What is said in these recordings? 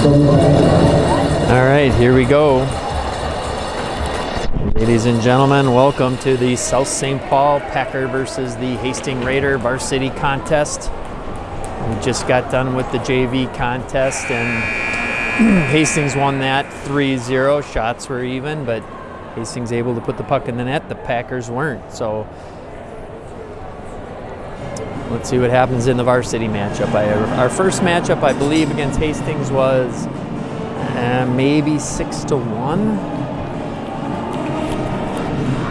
All right, here we go. Ladies and gentlemen, welcome to the South St. Paul Packer versus the Hastings Raider Varsity contest. We just got done with the JV contest, and Hastings won that 3-0. Shots were even, but Hastings able to put the puck in the net. The Packers weren't. So let's see what happens in the varsity matchup. Our first matchup, I believe, against Hastings was maybe 6-1.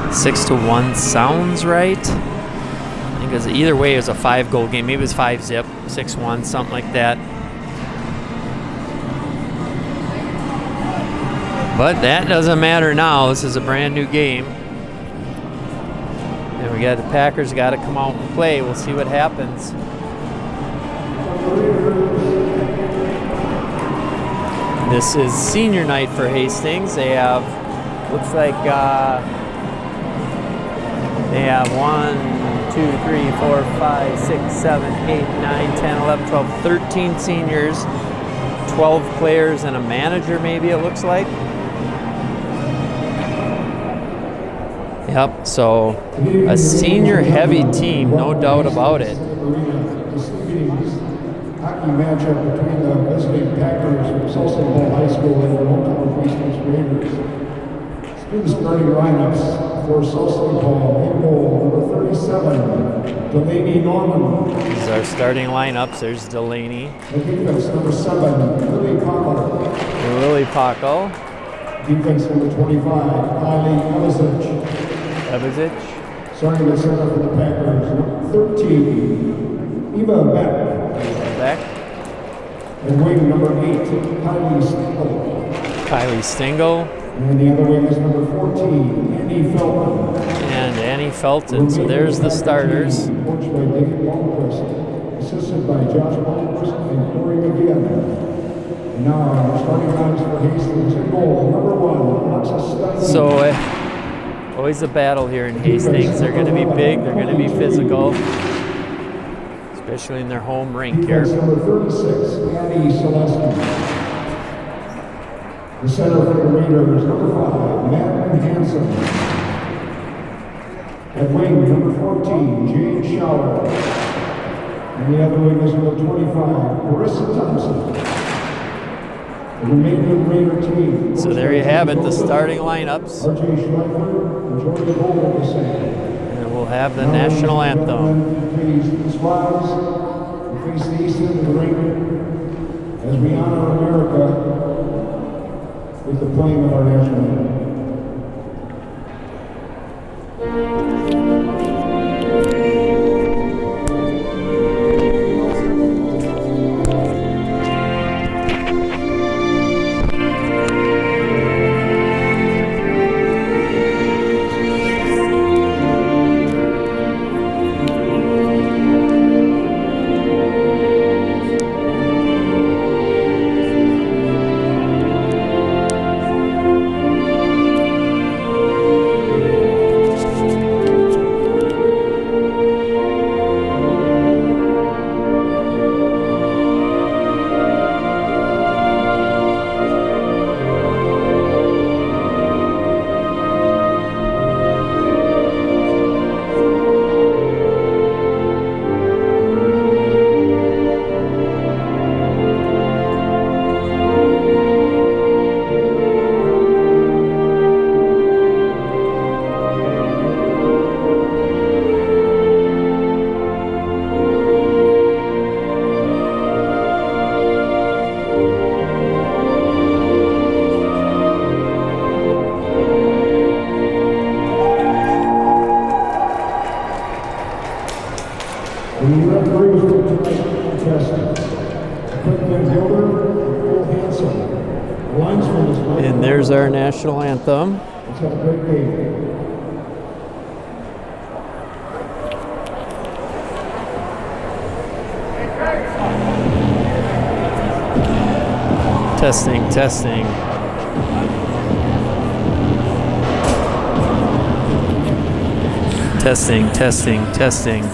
6-1 sounds right. I think it was, either way, it was a 5-goal game. Maybe it was 5-zip, 6-1, something like that. But that doesn't matter now. This is a brand new game. And we got the Packers got to come out and play. We'll see what happens. This is senior night for Hastings. They have, looks like, they have 1, 2, 3, 4, 5, 6, 7, 8, 9, 10, 11, 12, 13 seniors, 12 players, and a manager, maybe it looks like. Yep, so a senior-heavy team, no doubt about it. Hockey matchup between the visiting Packers from South St. Paul High School and the hometown Hastings Raiders. Through the starting lineups for South St. Paul, in goal, number 37, Delaney Norman. These are our starting lineups. There's Delaney. The defense, number 7, Willie Paco. Willie Paco. Defense, number 25, Kylie Evazic. Starting the center for the Packers, number 13, Eva Beck. And wing number 8, Kylie Stingle. And the other wing is number 14, Annie Felton. And Annie Felton. So there's the starters. Coached by David Blomquist, assisted by Josh Blomquist and Corey McGinn. And now our starting lines for Hastings in goal, number 1, Alexis Stein. So always a battle here in Hastings. They're going to be big. They're going to be physical. Especially in their home rink here. Number 36, Annie Selesky. The center for the Raiders, number 5, Matt Hansen. At wing, number 14, Jane Schauer. And the other wing is number 25, Marissa Thompson. The remaining Raider team. So there you have it, the starting lineups. R.J. Schleifer and Jordan Gold the same. And we'll have the national anthem. Face the east end of the ring as we honor America with the playing of our national anthem. And there's our national anthem. Let's have a great game. Testing, testing. Testing, testing, testing.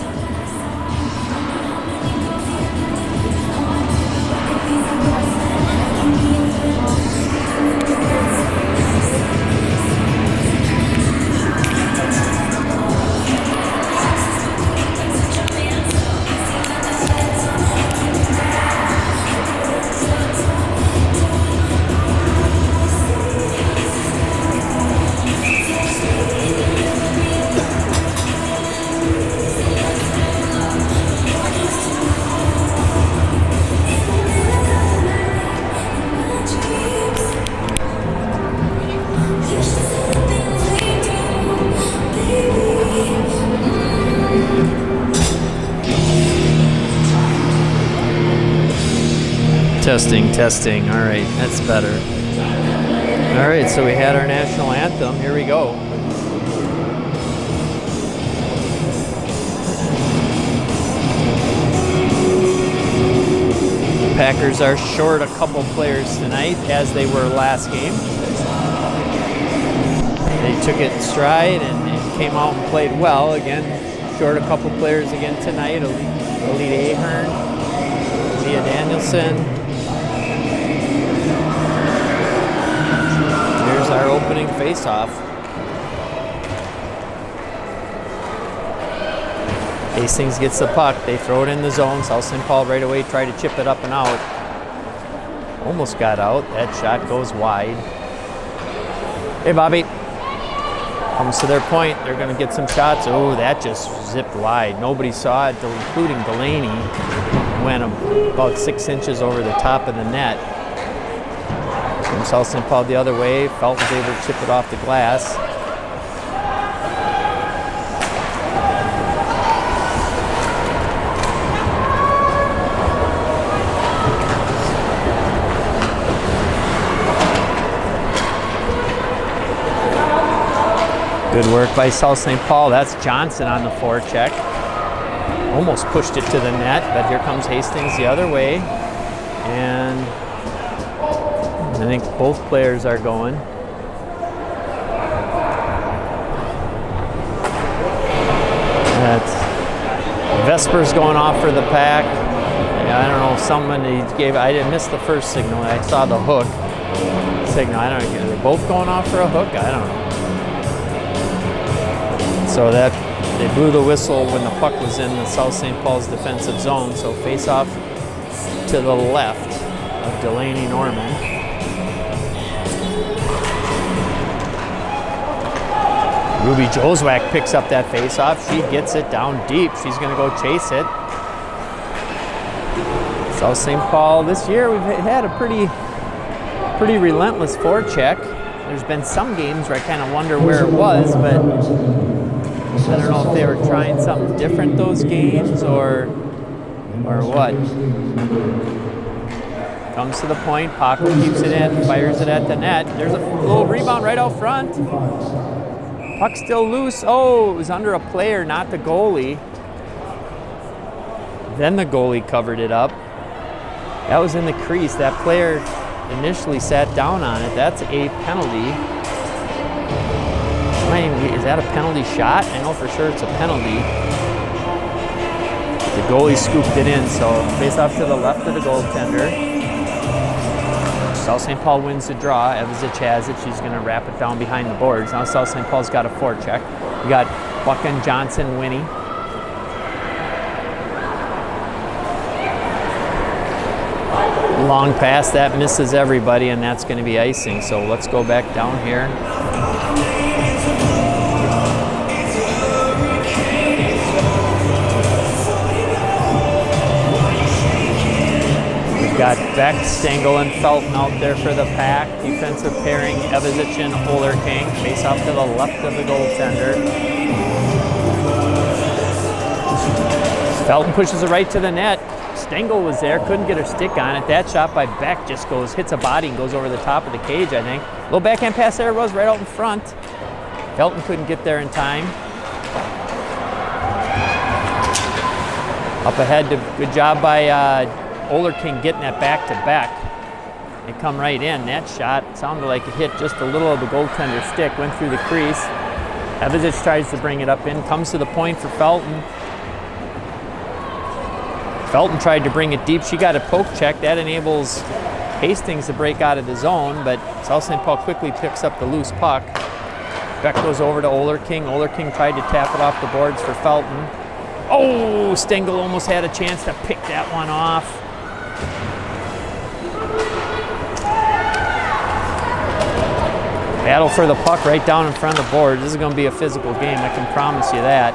Testing, testing. All right, that's better. All right, so we had our national anthem. Here we go. The Packers are short a couple players tonight, as they were last game. They took it in stride and came out and played well. Again, short a couple players again tonight. Alita Ahern, Leah Danielson. Here's our opening face-off. Hastings gets the puck. They throw it in the zone. South St. Paul right away try to chip it up and out. Almost got out. That shot goes wide. Hey, Bobby. Comes to their point. They're going to get some shots. Oh, that just zipped wide. Nobody saw it, including Delaney. Went about 6 inches over the top of the net. From South St. Paul the other way. Felton was able to chip it off the glass. Good work by South St. Paul. That's Johnson on the forecheck. Almost pushed it to the net, but here comes Hastings the other way. And I think both players are going. That's Vespers going off for the Pack. I don't know if somebody gave, I didn't miss the first signal. I saw the hook signal. I don't know, are they both going off for a hook? I don't know. So that they blew the whistle when the puck was in the South St. Paul's defensive zone. So face off to the left of Delaney Norman. Ruby Joswak picks up that face off. She gets it down deep. She's going to go chase it. South St. Paul this year we've had a pretty relentless forecheck. There's been some games where I kind of wonder where it was, but I don't know if they were trying something different those games or what. Comes to the point, Paco keeps it in, fires it at the net. There's a little rebound right out front. Puck still loose. Oh, it was under a player, not the goalie. Then the goalie covered it up. That was in the crease. That player initially sat down on it. That's a penalty. Is that a penalty shot? I know for sure it's a penalty. The goalie scooped it in, so face off to the left of the goaltender. South St. Paul wins the draw. Evazich has it. She's going to wrap it down behind the boards. Now South St. Paul's got a forecheck. We got Buchan, Johnson, Winnie. Long pass, that misses everybody, and that's going to be icing. So let's go back down here. Got Beck, Stengel, and Felton out there for the Pack. Defensive pairing, Evazich and Olerking. Face off to the left of the goaltender. Felton pushes it right to the net. Stengel was there, couldn't get her stick on it. That shot by Beck just hits a body and goes over the top of the cage, I think. Little backhand pass there it was, right out in front. Felton couldn't get there in time. Up ahead, good job by Olerking getting that back to back. It come right in. That shot sounded like it hit just a little of the goaltender's stick, went through the crease. Evazich tries to bring it up in, comes to the point for Felton. Felton tried to bring it deep. She got a poke check. That enables Hastings to break out of the zone, but South St. Paul quickly picks up the loose puck. Beck goes over to Olerking. Olerking tried to tap it off the boards for Felton. Oh, Stengel almost had a chance to pick that one off. Battle for the puck right down in front of the board. This is going to be a physical game, I can promise you that.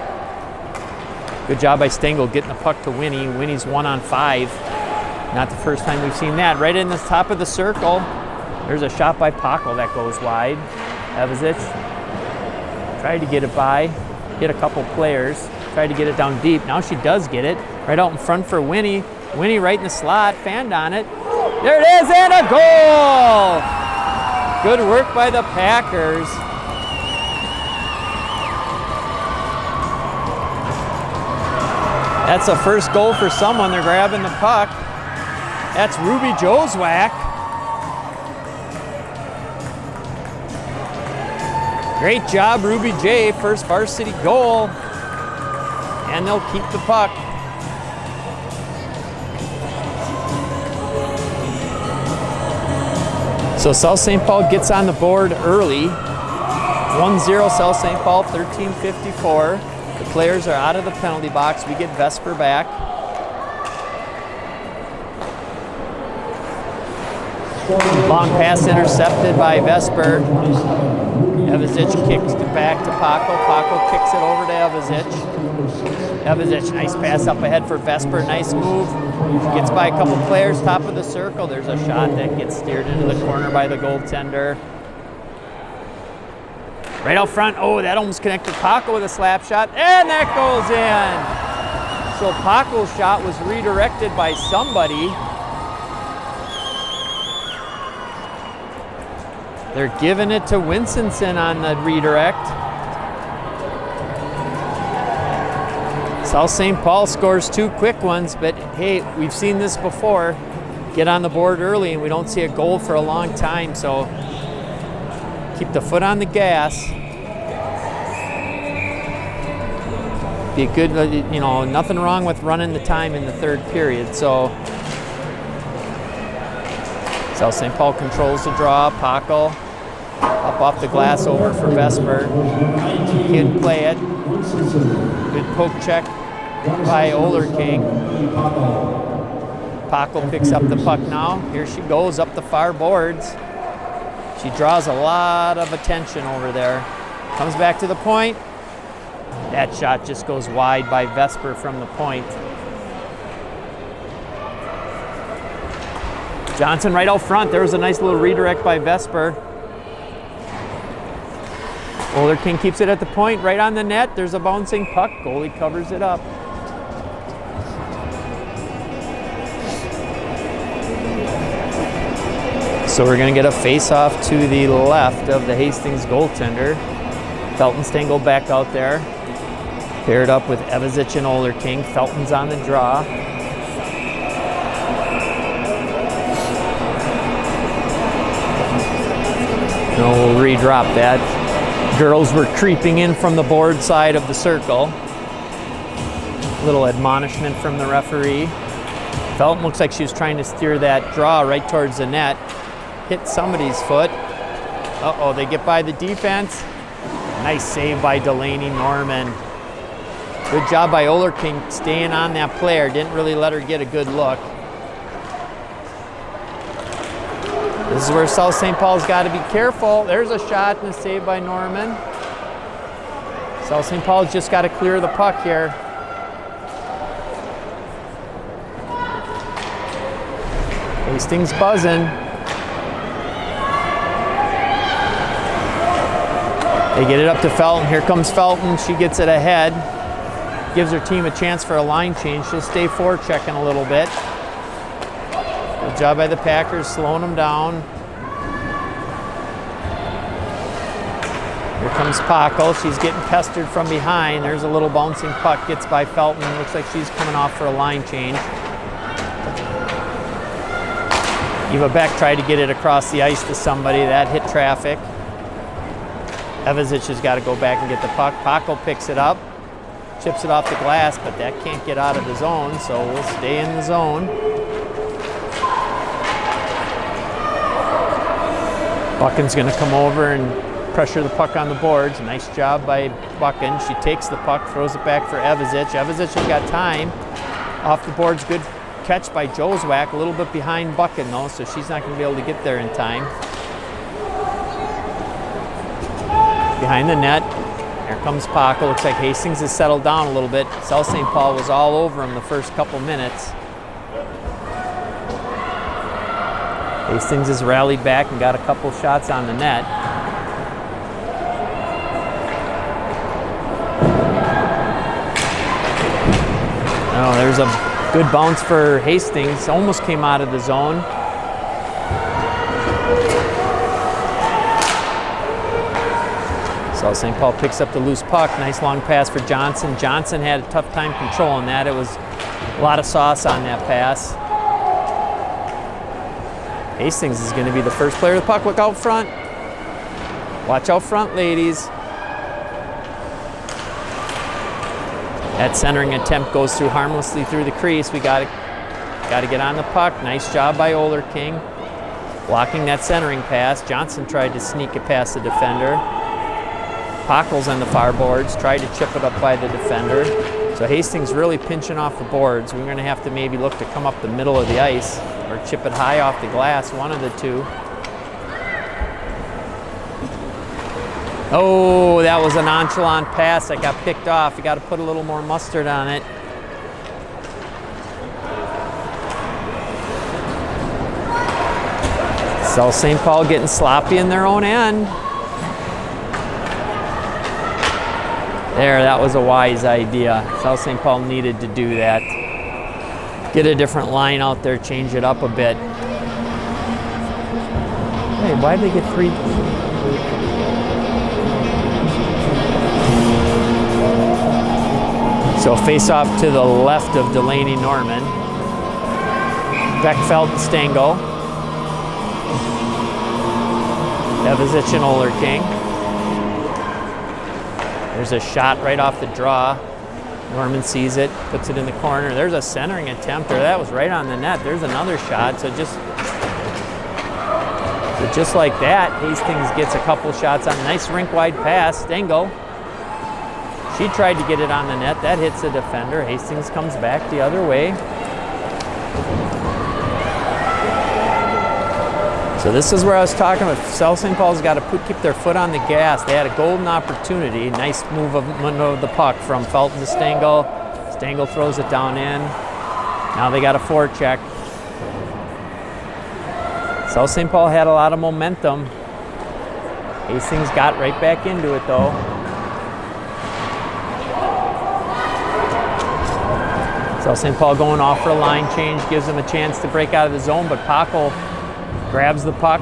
Good job by Stengel getting the puck to Winnie. Winnie's 1-on-5. Not the first time we've seen that. Right in the top of the circle. There's a shot by Paco that goes wide. Evazich tried to get it by. Hit a couple players. Tried to get it down deep. Now she does get it. Right out in front for Winnie. Winnie right in the slot. Fanned on it. There it is, and a goal! Good work by the Packers. That's a first goal for someone. They're grabbing the puck. That's Ruby Joswack. Great job, Ruby J. First varsity goal. And they'll keep the puck. So South St. Paul gets on the board early. 1-0 South St. Paul, 13:54. The players are out of the penalty box. We get Vesper back. Long pass intercepted by Vesper. Evazic kicks it back to Paco. Paco kicks it over to Evazic. Evazic, nice pass up ahead for Vesper. Nice move. Gets by a couple players, top of the circle. There's a shot that gets steered into the corner by the goaltender. Right out front. Oh, that almost connected Paco with a slap shot. And that goes in. So Paco's shot was redirected by somebody. They're giving it to Winstonson on the redirect. South St. Paul scores 2 quick ones, but hey, we've seen this before. Get on the board early and we don't see a goal for a long time, so keep the foot on the gas. Be a good, nothing wrong with running the time in the third period, so South St. Paul controls the draw. Paco up off the glass over for Vesper. Kid play it. Good poke check by Oler King. Paco picks up the puck now. Here she goes up the far boards. She draws a lot of attention over there. Comes back to the point. That shot just goes wide by Vesper from the point. Johnson right out front. There was a nice little redirect by Vesper. Oler King keeps it at the point, right on the net. There's a bouncing puck. Goalie covers it up. So we're going to get a face-off to the left of the Hastings goaltender. Felton Stengel back out there. Paired up with Evazic and Oler King. Felton's on the draw. No, we'll redrop that. Girls were creeping in from the board side of the circle. Little admonishment from the referee. Felton looks like she was trying to steer that draw right towards the net. Hit somebody's foot. Uh-oh, they get by the defense. Nice save by Delaney Norman. Good job by Oler King staying on that player. Didn't really let her get a good look. This is where South St. Paul's got to be careful. There's a shot and a save by Norman. South St. Paul's just got to clear the puck here. Hastings buzzing. They get it up to Felton. Here comes Felton. She gets it ahead. Gives her team a chance for a line change. She'll stay forechecking a little bit. Good job by the Packers, slowing them down. Here comes Paco. She's getting pestered from behind. There's a little bouncing puck. Gets by Felton. Looks like she's coming off for a line change. Eva Beck tried to get it across the ice to somebody. That hit traffic. Evazic has got to go back and get the puck. Paco picks it up. Chips it off the glass, but that can't get out of the zone, so we'll stay in the zone. Buchan's going to come over and pressure the puck on the boards. Nice job by Buchan. She takes the puck, throws it back for Evazic. Evazic has got time. Off the boards, good catch by Joswack. A little bit behind Buchan, though, so she's not going to be able to get there in time. Behind the net. Here comes Paco. Looks like Hastings has settled down a little bit. South St. Paul was all over him the first couple minutes. Hastings has rallied back and got a couple shots on the net. Oh, there's a good bounce for Hastings. Almost came out of the zone. So St. Paul picks up the loose puck. Nice long pass for Johnson. Johnson had a tough time controlling that. It was a lot of sauce on that pass. Hastings is going to be the first player to the puck. Look out front. Watch out front, ladies. That centering attempt goes through harmlessly through the crease. We got to get on the puck. Nice job by Oler King. Blocking that centering pass. Johnson tried to sneak it past the defender. Pockles on the far boards, tried to chip it up by the defender. So Hastings really pinching off the boards. We're going to have to maybe look to come up the middle of the ice or chip it high off the glass, one of the two. Oh, that was a nonchalant pass that got picked off. You got to put a little more mustard on it. So St. Paul getting sloppy in their own end. There, that was a wise idea. South St. Paul needed to do that. Get a different line out there, change it up a bit. Hey, why'd they get 3? So face off to the left of Delaney Norman. Beckfeld and Stengel. Evazich and Oler King. There's a shot right off the draw. Norman sees it, puts it in the corner. There's a centering attempt, or that was right on the net. There's another shot. So just like that, Hastings gets a couple shots on a nice rink-wide pass. Stengel. She tried to get it on the net. That hits the defender. Hastings comes back the other way. So this is where I was talking about. South St. Paul's got to keep their foot on the gas. They had a golden opportunity. Nice move of the puck from Felton to Stengel. Stengel throws it down in. Now they got a forecheck. South St. Paul had a lot of momentum. Hastings got right back into it though. South St. Paul going off for a line change, gives them a chance to break out of the zone, but Pockle grabs the puck.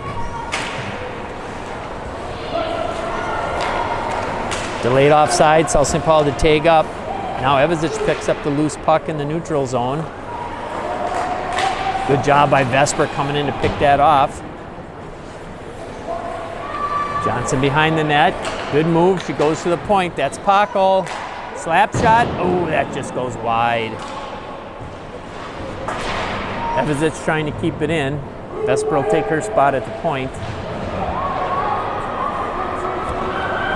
Delayed offside, South St. Paul to take up. Now Evazich picks up the loose puck in the neutral zone. Good job by Vesper coming in to pick that off. Johnson behind the net. Good move, she goes to the point. That's Pockle. Slap shot, oh, that just goes wide. Evazich trying to keep it in. Vesper will take her spot at the point.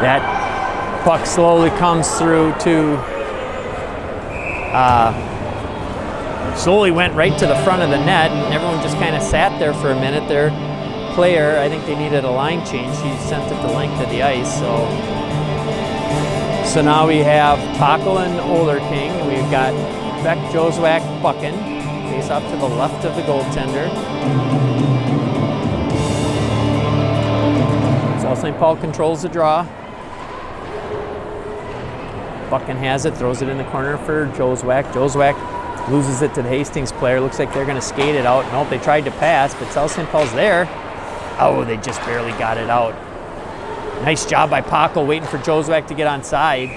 That puck slowly comes through to, slowly went right to the front of the net, and everyone just kind of sat there for a minute. Their player, I think they needed a line change. She sent it the length of the ice, so now we have Pockle and Oler King. We've got Beck, Joswak, Buckin. Face off to the left of the goaltender. South St. Paul controls the draw. Buckin has it, throws it in the corner for Joswak. Joswak loses it to the Hastings player. Looks like they're going to skate it out. Nope, they tried to pass, but South St. Paul's there. Oh, they just barely got it out. Nice job by Pockle waiting for Joswak to get on side.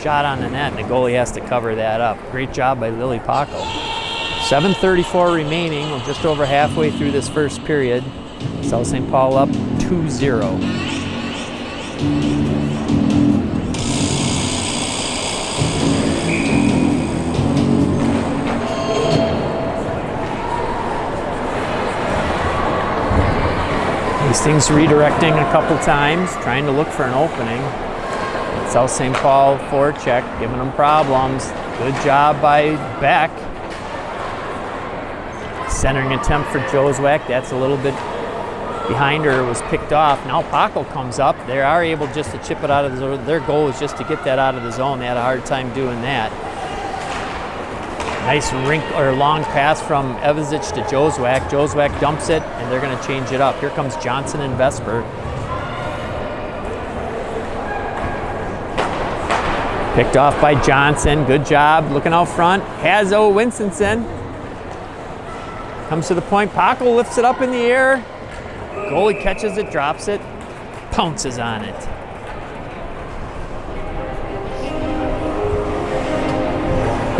Shot on the net, and the goalie has to cover that up. Great job by Lily Pockle. 7:34 remaining. We're just over halfway through this first period. South St. Paul up 2-0. Hastings redirecting a couple times, trying to look for an opening. South St. Paul forecheck, giving them problems. Good job by Beck. Centering attempt for Joswak. That's a little bit behind her, was picked off. Now Pockle comes up. They are able just to chip it out of the zone. Their goal is just to get that out of the zone. They had a hard time doing that. Nice long pass from Evazich to Joswak. Joswak dumps it, and they're going to change it up. Here comes Johnson and Vesper. Picked off by Johnson. Good job. Looking out front. Has Winstonson. Comes to the point. Pockle lifts it up in the air. Goalie catches it, drops it, pounces on it.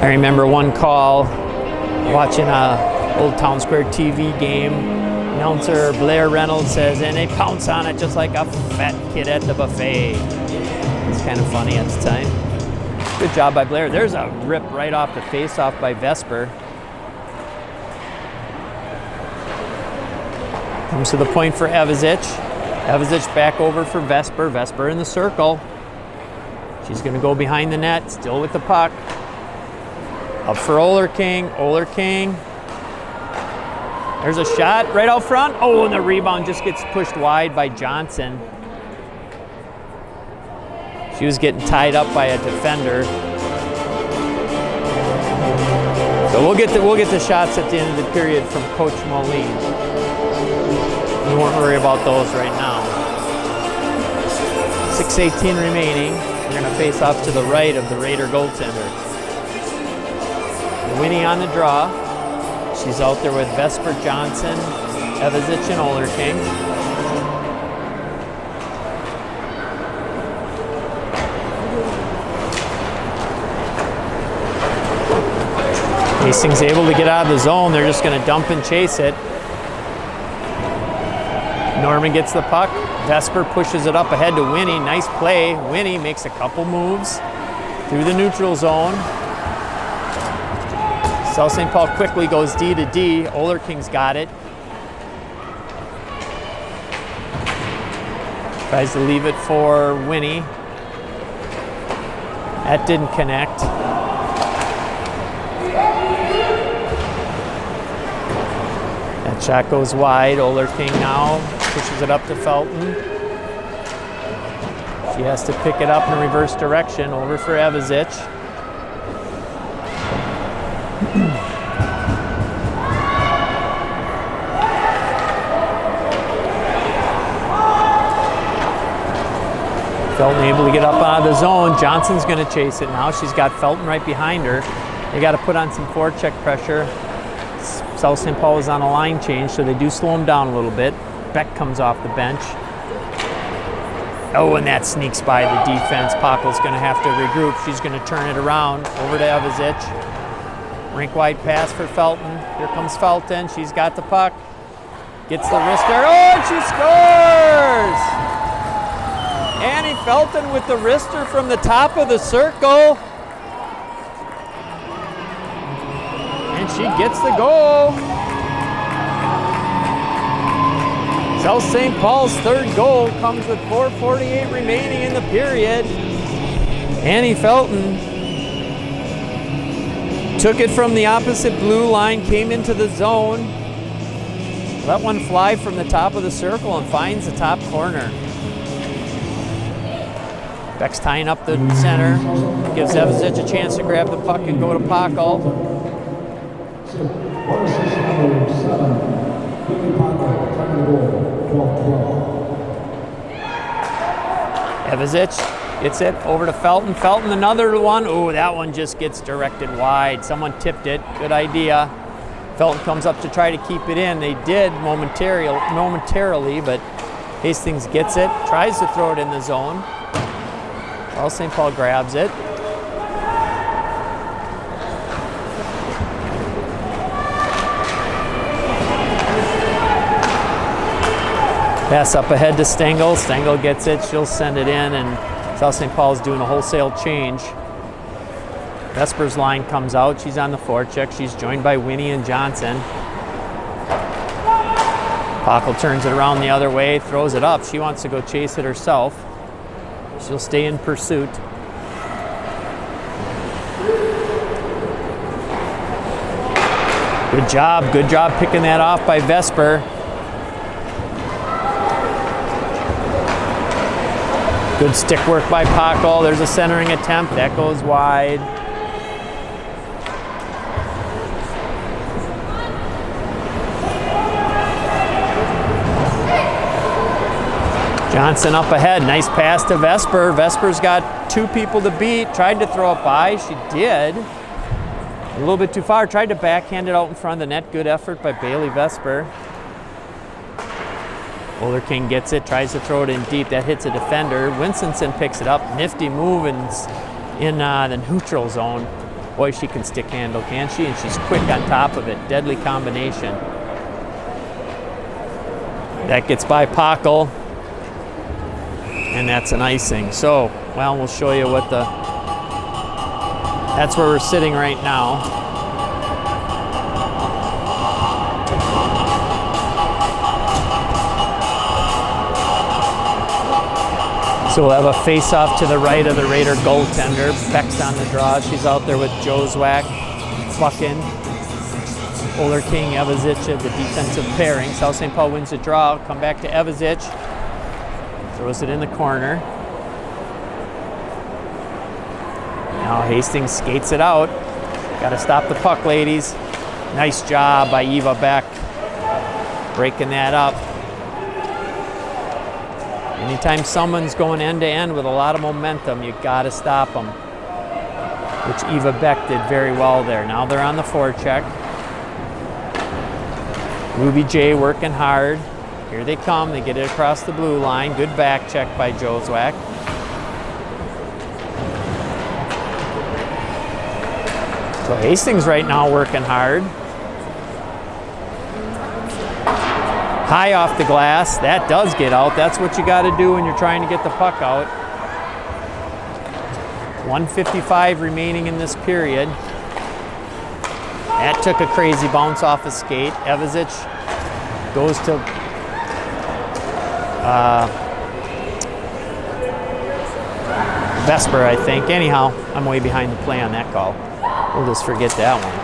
I remember one call watching a old Town Square TV game. Announcer Blair Reynolds says, and they pounce on it just like a fat kid at the buffet. It's kind of funny at the time. Good job by Blair. There's a rip right off the face-off by Vesper. Comes to the point for Evazic. Evazic back over for Vesper. Vesper in the circle. She's going to go behind the net, still with the puck. Up for Oler King. Oler King. There's a shot right out front. Oh, and the rebound just gets pushed wide by Johnson. She was getting tied up by a defender. So we'll get the shots at the end of the period from Coach Moline. We won't worry about those right now. 6:18 remaining. We're going to face off to the right of the Raider goaltender. Winnie on the draw. She's out there with Vesper, Johnson, Evazic, and Oler King. Hastings able to get out of the zone. They're just going to dump and chase it. Norman gets the puck. Vesper pushes it up ahead to Winnie. Nice play. Winnie makes a couple moves through the neutral zone. South St. Paul quickly goes D to D. Oler King's got it. Tries to leave it for Winnie. That didn't connect. That shot goes wide. Oler King now pushes it up to Felton. She has to pick it up in reverse direction. Over for Evazic. Felton able to get up out of the zone. Johnson's going to chase it now. She's got Felton right behind her. They got to put on some forecheck pressure. South St. Paul is on a line change, so they do slow him down a little bit. Beck comes off the bench. Oh, and that sneaks by the defense. Pockel's going to have to regroup. She's going to turn it around. Over to Evazic. Rink-wide pass for Felton. Here comes Felton. She's got the puck. Gets the wrister. Oh, and she scores! Annie Felton with the wrister from the top of the circle. And she gets the goal. South St. Paul's third goal comes with 4:48 remaining in the period. Annie Felton took it from the opposite blue line, came into the zone, let one fly from the top of the circle and finds the top corner. Beck's tying up the center, gives Evazic a chance to grab the puck and go to Pockel. Evazic gets it over to Felton. Felton, another one. Oh, that one just gets directed wide. Someone tipped it. Good idea. Felton comes up to try to keep it in. They did momentarily, but Hastings gets it, tries to throw it in the zone. South St. Paul grabs it. Pass up ahead to Stengel. Stengel gets it. She'll send it in, and South St. Paul is doing a wholesale change. Vesper's line comes out. She's on the forecheck. She's joined by Winnie and Johnson. Pockel turns it around the other way, throws it up. She wants to go chase it herself. She'll stay in pursuit. Good job picking that off by Vesper. Good stick work by Pockel. There's a centering attempt. That goes wide. Johnson up ahead. Nice pass to Vesper. Vesper's got two people to beat. Tried to throw it by. She did. A little bit too far. Tried to backhand it out in front of the net. Good effort by Bailey Vesper. Oler King gets it. Tries to throw it in deep. That hits a defender. Winstonson picks it up. Nifty move in the neutral zone. Boy, she can stick handle, can't she? And she's quick on top of it. Deadly combination. That gets by Pockle. And that's an icing. So, well, we'll show you what the... That's where we're sitting right now. So we'll have a face-off to the right of the Raider goaltender. Beck's on the draw. She's out there with Jozwak, Buckin, Oler King, Evazic of the defensive pairing. South St. Paul wins the draw. Come back to Evazic. Throws it in the corner. Now Hastings skates it out. Got to stop the puck, ladies. Nice job by Eva Beck. Breaking that up. Anytime someone's going end-to-end with a lot of momentum, you got to stop them, which Eva Beck did very well there. Now they're on the forecheck. Ruby J working hard. Here they come. They get it across the blue line. Good back check by Jozwak. So Hastings right now working hard. High off the glass. That does get out. That's what you got to do when you're trying to get the puck out. 1:55 remaining in this period. That took a crazy bounce off a skate. Evazic goes to Vesper, I think. Anyhow, I'm way behind the play on that call. We'll just forget that one.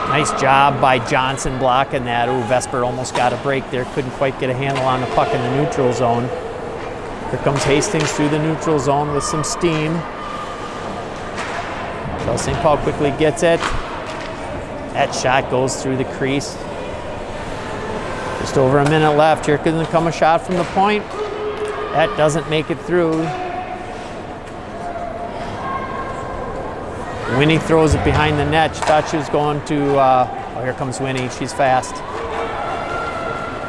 Nice job by Johnson blocking that. Ooh, Vesper almost got a break there. Couldn't quite get a handle on the puck in the neutral zone. Here comes Hastings through the neutral zone with some steam. So St. Paul quickly gets it. That shot goes through the crease. Just over a minute left. Here can come a shot from the point. That doesn't make it through. Winnie throws it behind the net. She thought she was going to, oh, here comes Winnie. She's fast.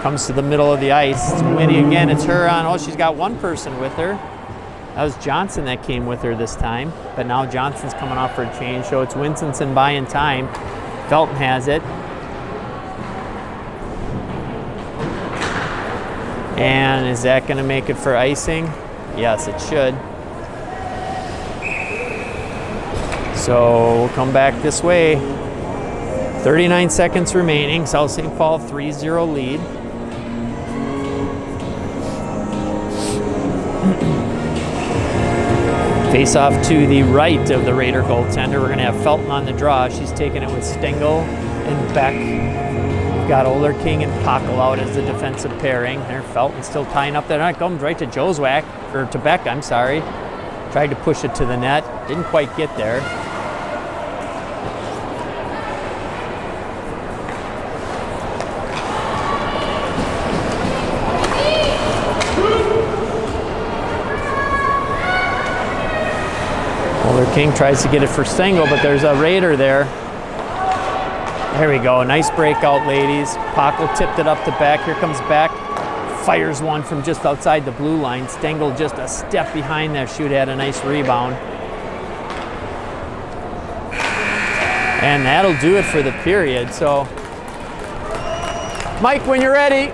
Comes to the middle of the ice. It's Winnie again. It's her on, oh, she's got one person with her. That was Johnson that came with her this time. But now Johnson's coming off for a change. So it's Winstonson buying time. Felton has it. And is that going to make it for icing? Yes, it should. So we'll come back this way. 39 seconds remaining. South St. Paul 3-0 lead. Face off to the right of the Raider goaltender. We're going to have Felton on the draw. She's taking it with Stengel and Beck. We've got Oler King and Pockle out as the defensive pairing. There, Felton still tying up there. It comes right to Jozwak, or to Beck, I'm sorry. Tried to push it to the net. Didn't quite get there. King tries to get it for Stengel, but there's a Raider there. There we go. Nice breakout, ladies. Pockle tipped it up to Beck. Here comes Beck. Fires one from just outside the blue line. Stengel just a step behind there. She would have had a nice rebound. And that'll do it for the period. So, Mike, when you're ready.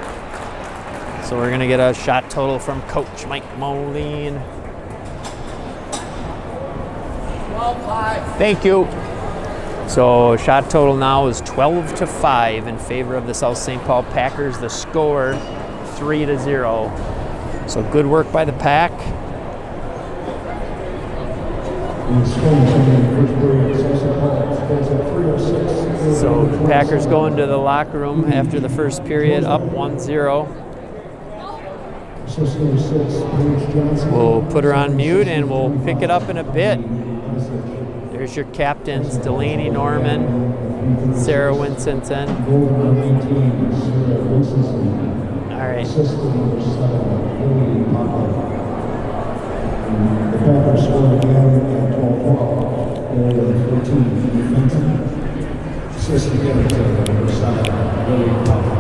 So we're going to get a shot total from Coach Mike Moline. Thank you. So shot total now is 12-5 in favor of the South St. Paul Packers. The score 3-0. So good work by the Pack. So the Packers go into the locker room after the first period up 1-0. We'll put her on mute and we'll pick it up in a bit. There's your captains, Delaney Norman, Sarah Winston. All right. The Packers score again at 12-14. Assistant editor, number 7, William Papa.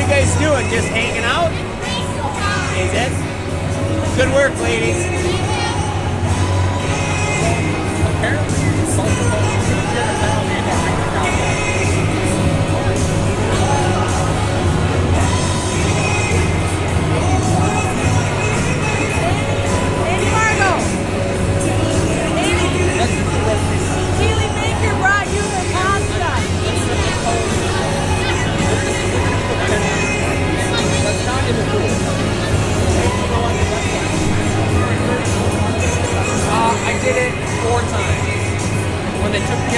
are you guys doing? Just hanging out? Is it? Good work, ladies. I did it 4 times. When they took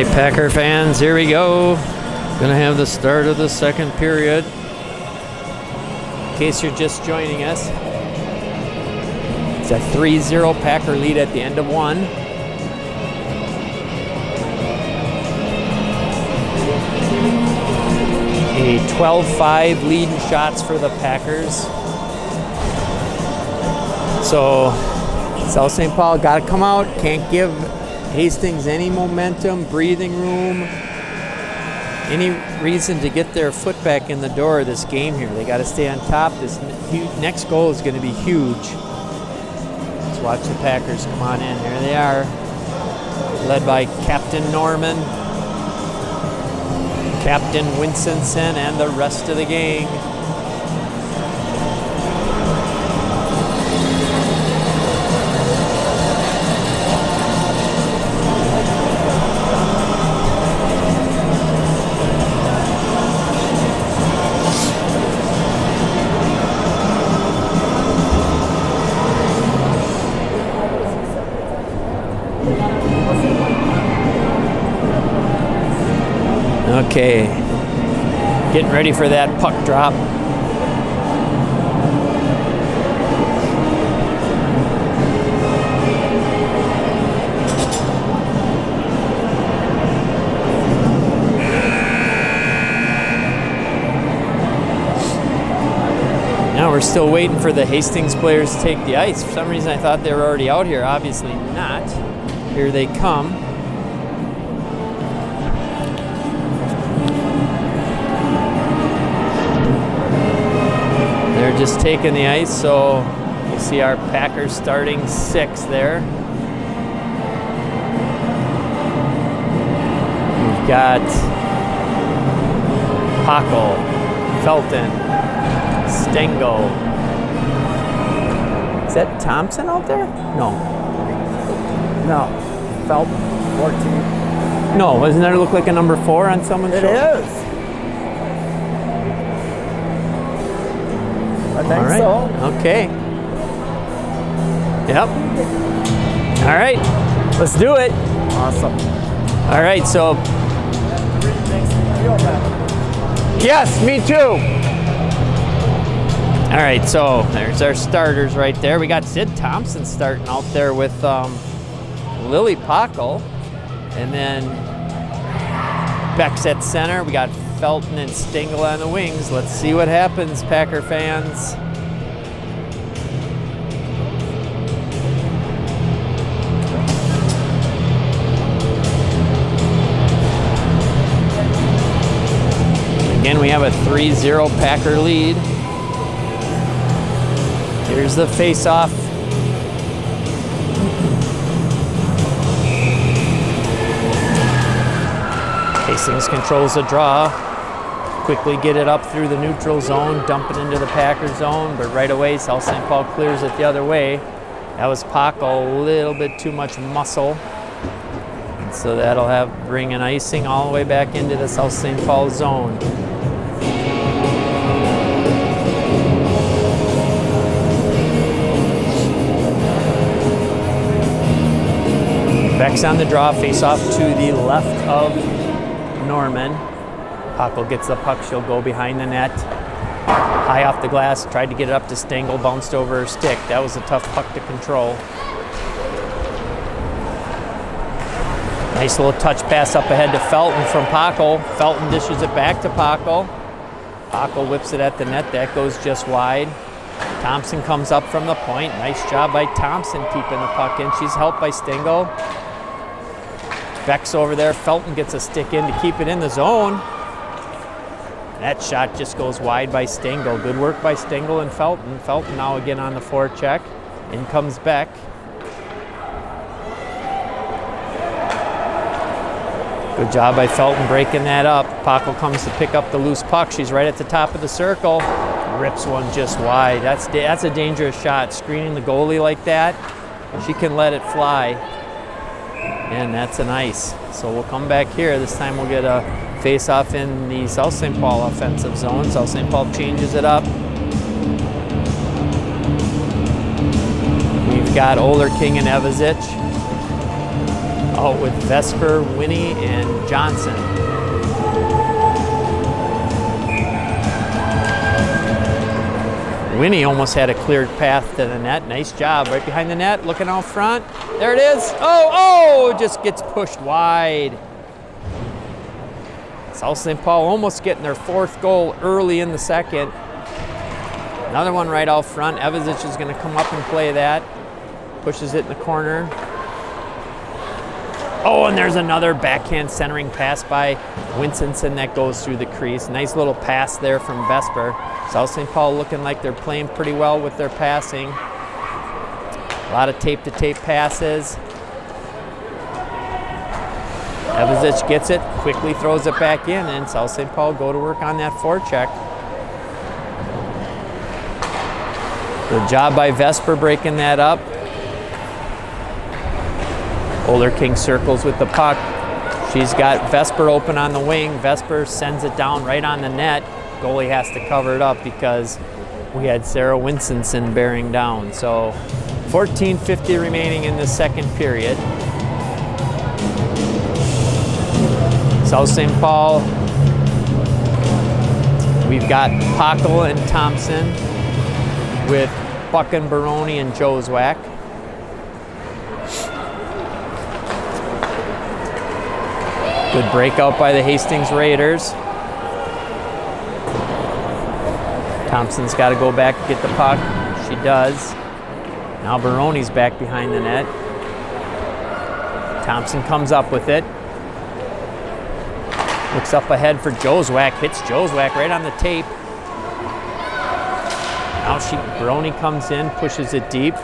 right, Packer fans, here we go. Gonna have the start of the second period. In case you're just joining us, it's a 3-0 Packer lead at the end of one. A 12-5 lead in shots for the Packers. So South St. Paul got to come out, can't give Hastings any momentum, breathing room, any reason to get their foot back in the door of this game here. They got to stay on top. This next goal is going to be huge. Let's watch the Packers come on in. Here they are, led by Captain Norman, Captain Winstonson, and the rest of the gang. Okay, getting ready for that puck drop. Now we're still waiting for the Hastings players to take the ice. For some reason I thought they were already out here. Obviously not. Here they come. They're just taking the ice, so you see our Packers starting 6 there. We've got Paco, Felton, Stengel. Is that Thompson out there? No. Felton, 14. No, doesn't that look like a number 4 on someone's shoulder? It is. I think All right. so. Okay. Yep. All right. Let's do it. Awesome. All right. So. Yes, me too. All right. So there's our starters right there. We got Sid Thompson starting out there with Lily Paco, and then Beck's at center. We got Felton and Stengel on the wings. Let's see what happens, Packer fans. Again, we have a 3-0 Packer lead. Here's the face-off. Hastings controls the draw. Quickly get it up through the neutral zone, dump it into the Packer zone, but right away South St. Paul clears it the other way. That was Paco, a little bit too much muscle. And so that'll bring an icing all the way back into the South St. Paul zone. Beck's on the draw, face off to the left of Norman. Paco gets the puck, she'll go behind the net. High off the glass, tried to get it up to Stengel, bounced over her stick. That was a tough puck to control. Nice little touch pass up ahead to Felton from Paco. Felton dishes it back to Paco. Paco whips it at the net, that goes just wide. Thompson comes up from the point. Nice job by Thompson keeping the puck in. She's helped by Stengel. Beck's over there. Felton gets a stick in to keep it in the zone. That shot just goes wide by Stengel. Good work by Stengel and Felton. Felton now again on the forecheck. In comes Beck. Good job by Felton breaking that up. Paco comes to pick up the loose puck. She's right at the top of the circle. Rips one just wide. That's a dangerous shot. Screening the goalie like that, she can let it fly. And that's an ice. So we'll come back here. This time we'll get a face-off in the South St. Paul offensive zone. South St. Paul changes it up. We've got Oler, King, and Evazich. Out with Vesper, Winnie, and Johnson. Winnie almost had a cleared path to the net. Nice job. Right behind the net, looking out front. There it is. Oh, just gets pushed wide. South St. Paul almost getting their 4th goal early in the second. Another one right out front. Evasic is going to come up and play that. Pushes it in the corner. Oh, and there's another backhand centering pass by Winstonson that goes through the crease. Nice little pass there from Vesper. South St. Paul looking like they're playing pretty well with their passing. A lot of tape-to-tape passes. Evasic gets it, quickly throws it back in, and South St. Paul go to work on that forecheck. Good job by Vesper breaking that up. Older King circles with the puck. She's got Vesper open on the wing. Vesper sends it down right on the net. Goalie has to cover it up because we had Sarah Winstonson bearing down. So 14:50 remaining in the second period. South St. Paul, we've got Pockle and Thompson with Buchan, Baroni, and Joswack. Good breakout by the Hastings Raiders. Thompson's got to go back and get the puck. She does. Now Baroni's back behind the net. Thompson comes up with it. Looks up ahead for Joswack. Hits Joswack right on the tape. Now Baroni comes in, pushes it deep.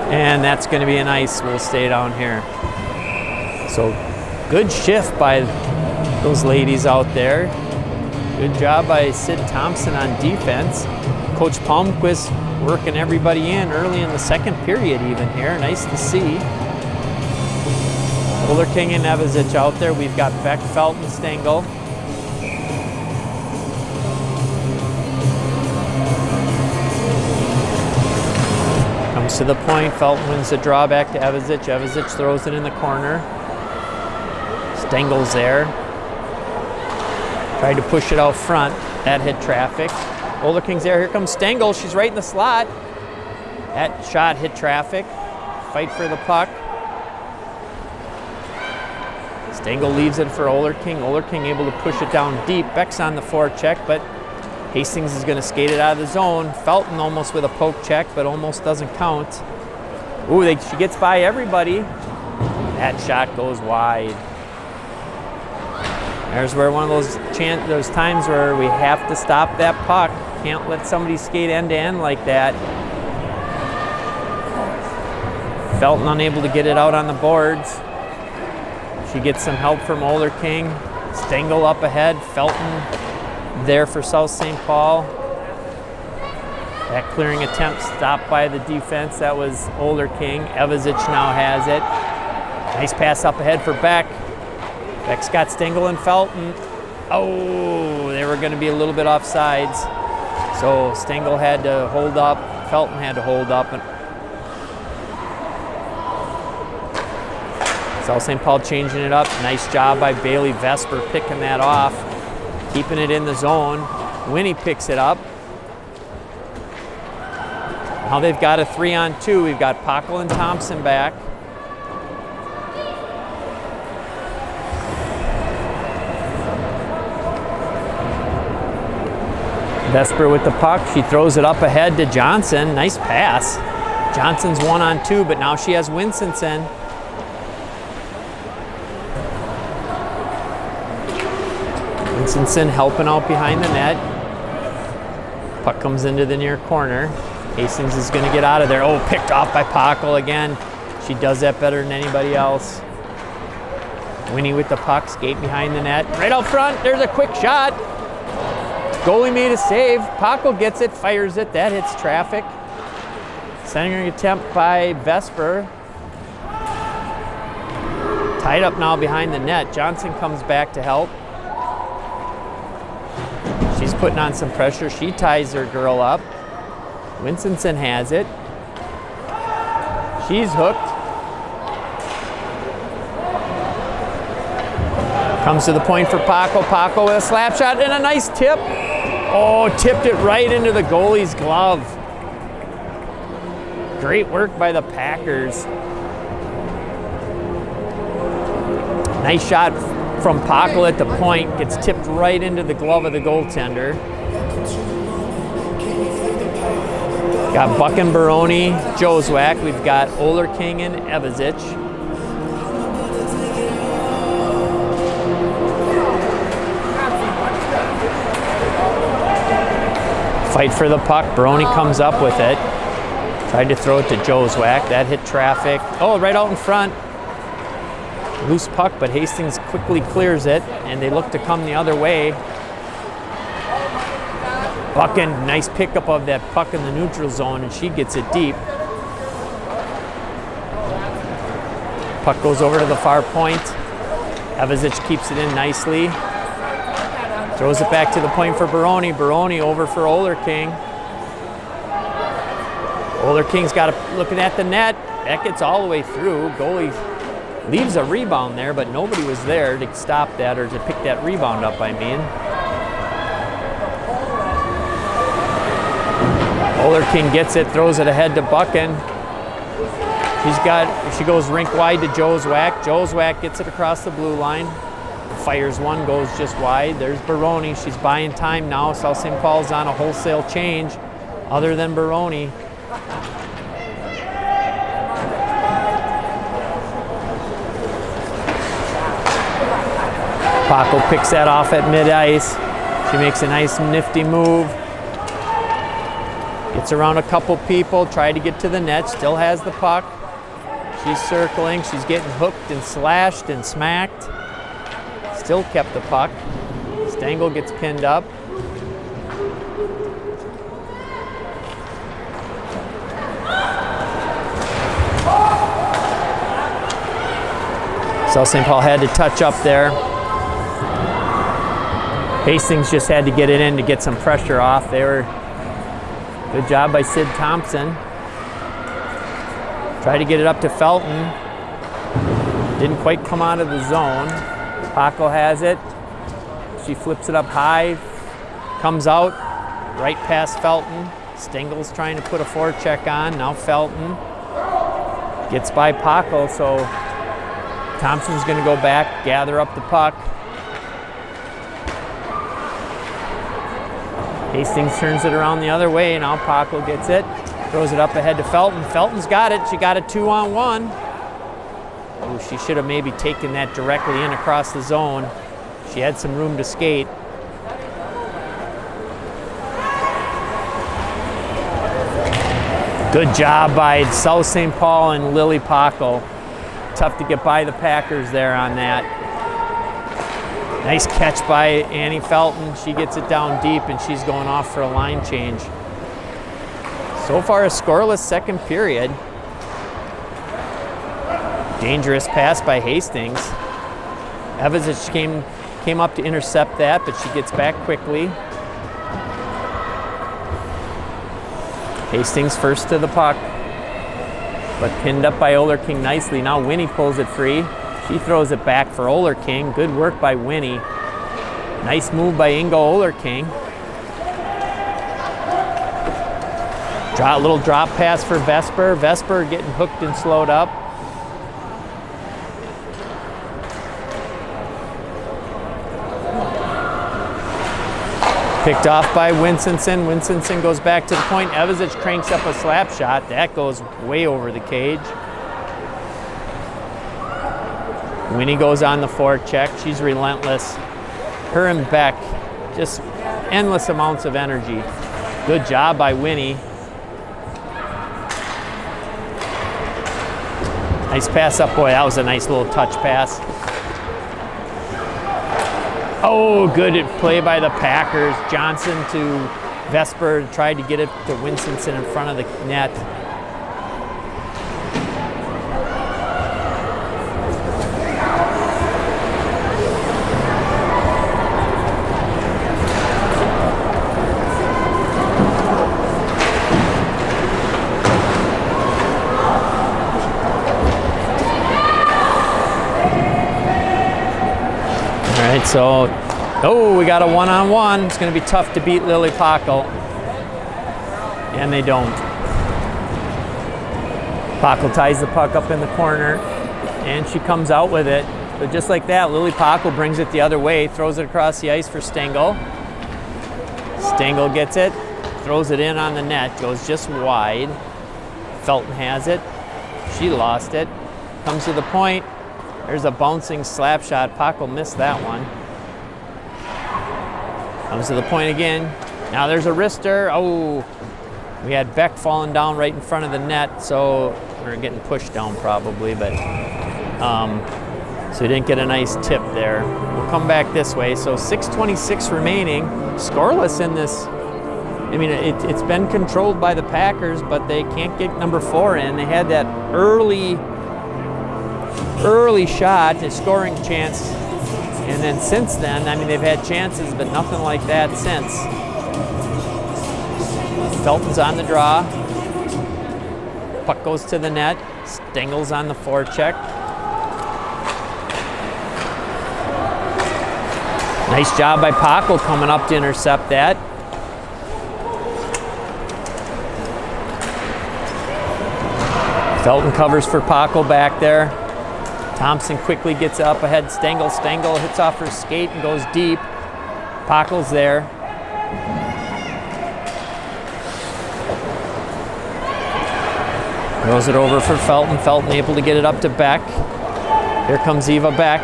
And that's going to be an ice. We'll stay down here. So good shift by those ladies out there. Good job by Sid Thompson on defense. Coach Palmquist working everybody in early in the second period even here. Nice to see. Older King and Evasic out there. We've got Beck, Felton, Stengel. Comes to the point. Felton wins the draw back to Evasic. Evasic throws it in the corner. Stengel's there. Tried to push it out front. That hit traffic. Older King's there. Here comes Stengel. She's right in the slot. That shot hit traffic. Fight for the puck. Stengel leaves it for Older King. Older King able to push it down deep. Beck's on the forecheck, but Hastings is going to skate it out of the zone. Felton almost with a poke check, but almost doesn't count. Ooh, she gets by everybody. That shot goes wide. There's where one of those times where we have to stop that puck. Can't let somebody skate end to end like that. Felton unable to get it out on the boards. She gets some help from Older King. Stengel up ahead. Felton there for South St. Paul. That clearing attempt stopped by the defense. That was Older King. Evasic now has it. Nice pass up ahead for Beck. Beck's got Stengel and Felton. Oh, they were going to be a little bit off sides. So Stengel had to hold up. Felton had to hold up. And South St. Paul changing it up. Nice job by Bailey Vesper picking that off. Keeping it in the zone. Winnie picks it up. Now they've got a 3-on-2. We've got Pockle and Thompson back. Vesper with the puck. She throws it up ahead to Johnson. Nice pass. Johnson's 1-on-2, but now she has Winstonson. Winstonson helping out behind the net. Puck comes into the near corner. Hastings is going to get out of there. Oh, picked off by Pockle again. She does that better than anybody else. Winnie with the puck, skate behind the net. Right out front, there's a quick shot. Goalie made a save. Pockle gets it, fires it. That hits traffic. Centering attempt by Vesper. Tied up now behind the net. Johnson comes back to help. She's putting on some pressure. She ties her girl up. Winstonson has it. She's hooked. Comes to the point for Paco. Paco with a slap shot and a nice tip. Oh, tipped it right into the goalie's glove. Great work by the Packers. Nice shot from Paco at the point. Gets tipped right into the glove of the goaltender. Got Buck and Baroni, Jozwak. We've got Oler King and Evazich. Fight for the puck. Baroni comes up with it. Tried to throw it to Jozwak. That hit traffic. Oh, right out in front. Loose puck, but Hastings quickly clears it, and they look to come the other way. Buckin, nice pickup of that puck in the neutral zone, and she gets it deep. Puck goes over to the far point. Evazich keeps it in nicely. Throws it back to the point for Baroni. Baroni over for Oler King. Oler King's got to looking at the net. That gets all the way through. Goalie leaves a rebound there, but nobody was there to stop that or to pick that rebound up, I mean. Oler King gets it, throws it ahead to Buckin. She goes rink wide to Jozwak. Jozwak gets it across the blue line. Fires one, goes just wide. There's Baroni. She's buying time now. South St. Paul's on a wholesale change other than Baroni. Paco picks that off at mid-ice. She makes a nice nifty move. Gets around a couple people, tried to get to the net, still has the puck. She's circling, she's getting hooked and slashed and smacked. Still kept the puck. Stengel gets pinned up. South St. Paul had to touch up there. Hastings just had to get it in to get some pressure off. Good job by Sid Thompson. Tried to get it up to Felton. Didn't quite come out of the zone. Paco has it. She flips it up high. Comes out. Right past Felton. Stengel's trying to put a forecheck on. Now Felton gets by Paco, so Thompson's going to go back, gather up the puck. Hastings turns it around the other way. Now Paco gets it. Throws it up ahead to Felton. Felton's got it. She got a 2-on-1. Oh, she should have maybe taken that directly in across the zone. She had some room to skate. Good job by South St. Paul and Lily Paco. Tough to get by the Packers there on that. Nice catch by Annie Felton. She gets it down deep and she's going off for a line change. So far a scoreless second period. Dangerous pass by Hastings. Evazich came up to intercept that, but she gets back quickly. Hastings first to the puck, but pinned up by Oler King nicely. Now Winnie pulls it free. She throws it back for Oler King. Good work by Winnie. Nice move by Ingo Oler King. Little drop pass for Vesper. Vesper getting hooked and slowed up. Picked off by Winstonson. Winstonson goes back to the point. Evazich cranks up a slap shot. That goes way over the cage. Winnie goes on the forecheck. She's relentless. Her and Beck, just endless amounts of energy. Good job by Winnie. Nice pass up. Boy, that was a nice little touch pass. Oh, good play by the Packers. Johnson to Vesper, tried to get it to Winstonson in front of the net. So, oh, we got a one-on-one. It's going to be tough to beat Lily Pockel. And they don't. Pockel ties the puck up in the corner, and she comes out with it. But just like that, Lily Pockel brings it the other way, throws it across the ice for Stengel. Stengel gets it, throws it in on the net, goes just wide. Felton has it. She lost it. Comes to the point. There's a bouncing slap shot. Pockel missed that one. Comes to the point again. Now there's a wrister. Oh, we had Beck falling down right in front of the net, so we're getting pushed down probably, but so we didn't get a nice tip there. We'll come back this way. So 6:26 remaining, scoreless in this. I mean, it's been controlled by the Packers, but they can't get number 4 in. They had that early shot, a scoring chance, and then since then, I mean, they've had chances, but nothing like that since. Felton's on the draw. Puck goes to the net. Stengel's on the forecheck. Nice job by Pockel coming up to intercept that. Felton covers for Pockel back there. Thompson quickly gets up ahead. Stengel hits off her skate and goes deep. Pockel's there. Throws it over for Felton. Felton able to get it up to Beck. Here comes Eva Beck.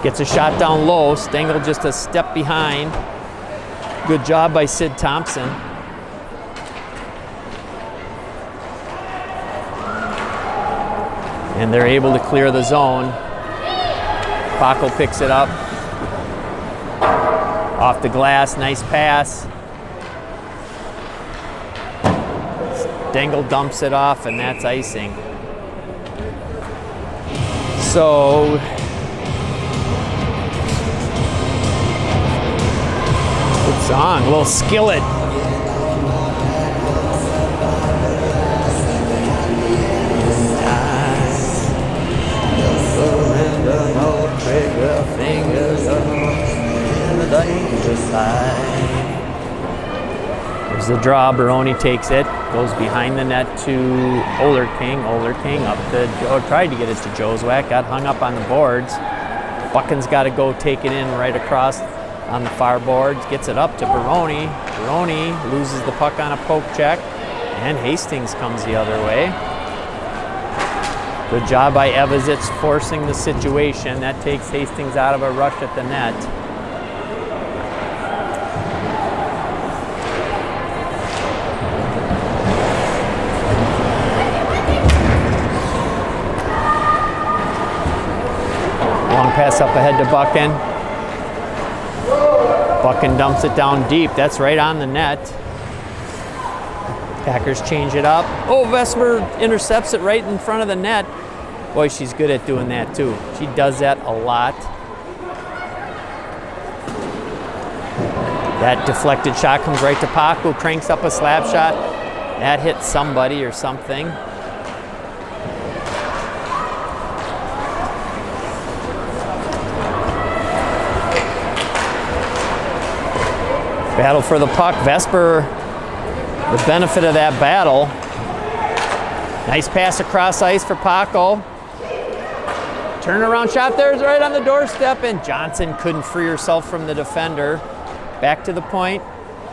Gets a shot down low. Stengel just a step behind. Good job by Sid Thompson. And they're able to clear the zone. Pockel picks it up. Off the glass, nice pass. Stengel dumps it off, and that's icing. So, good song, a little Skillet. There's the draw. Baroni takes it, goes behind the net to Oler King. Oler King up to Joe, tried to get it to Joswack, got hung up on the boards. Buchan's got to go take it in right across on the far boards, gets it up to Baroni. Baroni loses the puck on a poke check, and Hastings comes the other way. Good job by Evazits forcing the situation. That takes Hastings out of a rush at the net. Long pass up ahead to Buchan. Buchan dumps it down deep. That's right on the net. Packers change it up. Oh, Vesper intercepts it right in front of the net. Boy, she's good at doing that too. She does that a lot. That deflected shot comes right to Pockel, cranks up a slap shot. That hits somebody or something. Battle for the puck. Vesper, the benefit of that battle. Nice pass across ice for Pockel. Turnaround shot there is right on the doorstep, and Johnson couldn't free herself from the defender. Back to the point.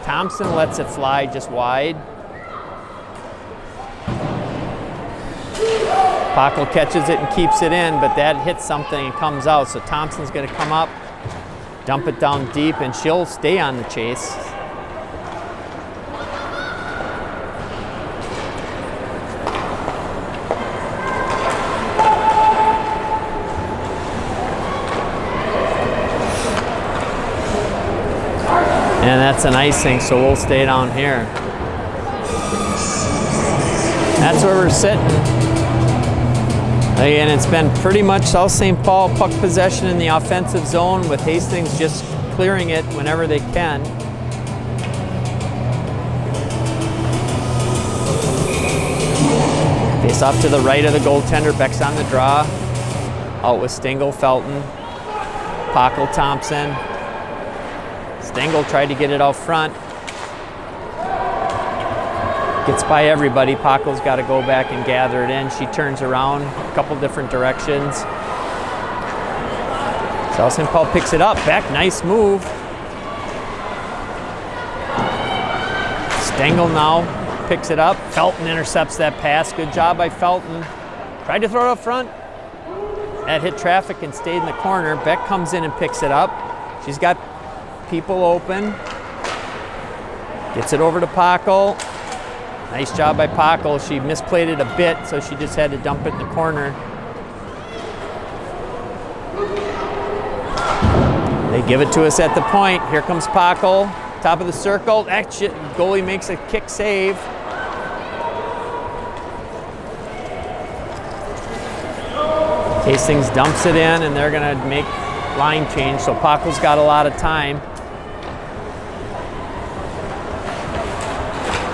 Thompson lets it fly just wide. Pockel catches it and keeps it in, but that hits something and comes out. So Thompson's going to come up, dump it down deep, and she'll stay on the chase. And that's an icing, so we'll stay down here. That's where we're sitting. Again, it's been pretty much South St. Paul puck possession in the offensive zone, with Hastings just clearing it whenever they can. Face off to the right of the goaltender. Beck's on the draw. Out with Stengel, Felton. Pockle Thompson. Stengel tried to get it out front. Gets by everybody. Pockle's got to go back and gather it in. She turns around a couple different directions. South St. Paul picks it up. Back, nice move. Stengel now picks it up. Felton intercepts that pass. Good job by Felton. Tried to throw it up front. That hit traffic and stayed in the corner. Beck comes in and picks it up. She's got people open. Gets it over to Pockle. Nice job by Pockle. She misplayed it a bit, so she just had to dump it in the corner. They give it to us at the point. Here comes Pockle. Top of the circle. Action. Goalie makes a kick save. Hastings dumps it in, and they're going to make line change, so Pockle's got a lot of time.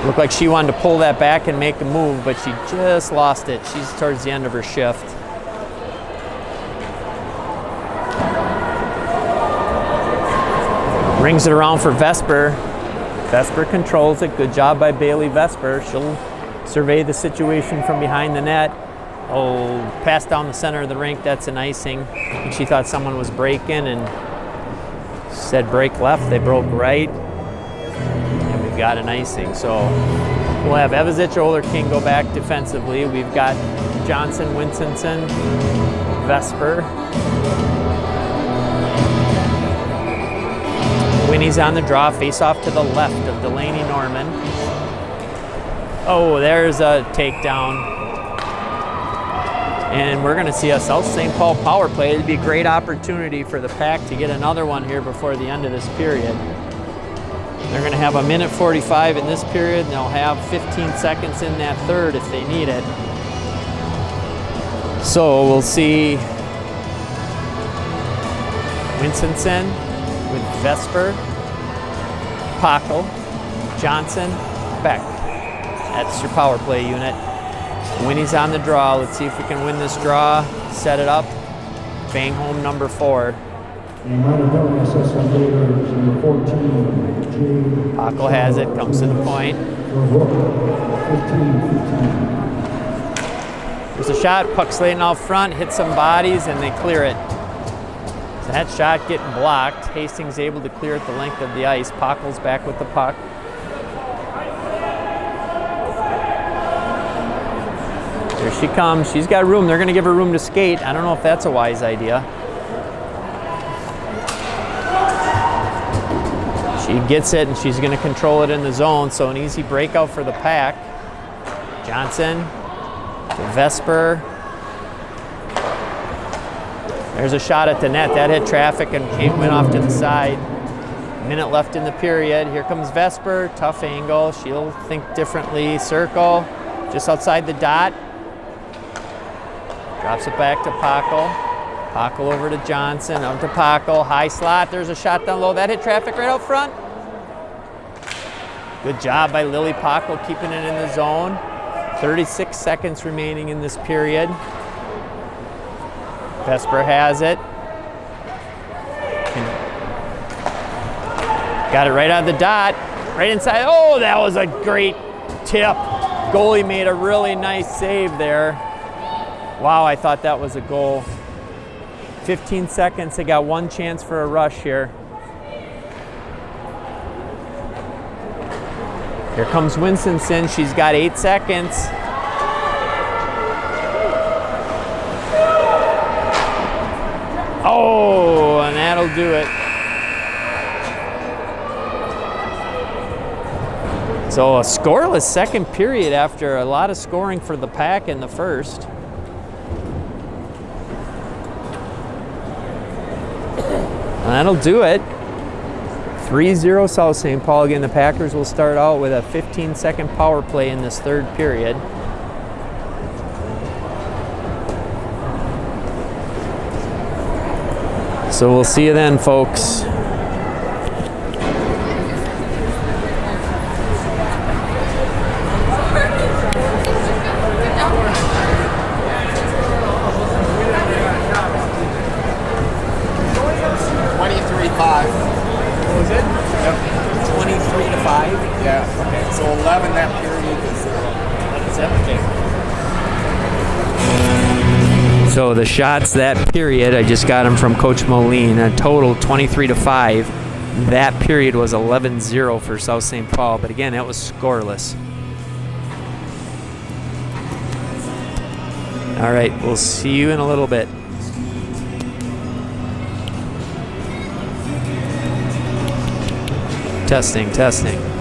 Looked like she wanted to pull that back and make a move, but she just lost it. She's towards the end of her shift. Rings it around for Vesper. Vesper controls it. Good job by Bailey Vesper. She'll survey the situation from behind the net. Oh, pass down the center of the rink. That's an icing. And she thought someone was breaking and said break left. They broke right. And we've got an icing. So we'll have Evazic, Oler King go back defensively. We've got Johnson, Winstonson, Vesper. Winnie's on the draw. Face off to the left of Delaney Norman. Oh, there's a takedown. And we're going to see a South St. Paul power play. It'd be a great opportunity for the Pack to get another one here before the end of this period. They're going to have 1:45 in this period, and they'll have 15 seconds in that third if they need it. So we'll see Winstonson with Vesper, Pockle, Johnson, Beck. That's your power play unit. Winnie's on the draw. Let's see if we can win this draw. Set it up. Bang home number 4. Pockle has it. Comes to the point. There's a shot. Puck slating out front. Hits some bodies and they clear it. So that shot getting blocked. Hastings able to clear it the length of the ice. Pockle's back with the puck. Here she comes. She's got room. They're going to give her room to skate. I don't know if that's a wise idea. She gets it, and she's going to control it in the zone, so an easy breakout for the Pack. Johnson to Vesper. There's a shot at the net. That hit traffic and went off to the side. Minute left in the period. Here comes Vesper. Tough angle. She'll think differently. Circle. Just outside the dot. Drops it back to Pockle. Pockle over to Johnson. Up to Pockle. High slot. There's a shot down low. That hit traffic right out front. Good job by Lily Pockle keeping it in the zone. 36 seconds remaining in this period. Vesper has it. Got it right on the dot. Right inside. Oh, that was a great tip. Goalie made a really nice save there. Wow, I thought that was a goal. 15 seconds. They got one chance for a rush here. Here comes Winstonson. She's got 8 seconds. Oh, and that'll do it. So a scoreless second period after a lot of scoring for the Pack in the first. And that'll do it. 3-0 South St. Paul. Again, the Packers will start out with a 15-second power play in this third period. So we'll see you then, folks. 5. What was it? Yep. 23 to 5. Yeah. Okay. So 11 that period is. So the shots that period, I just got them from Coach Moline. A total 23 to 5. That period was 11-0 for South St. Paul, but again, that was scoreless. All right, we'll see you in a little bit. Testing, testing.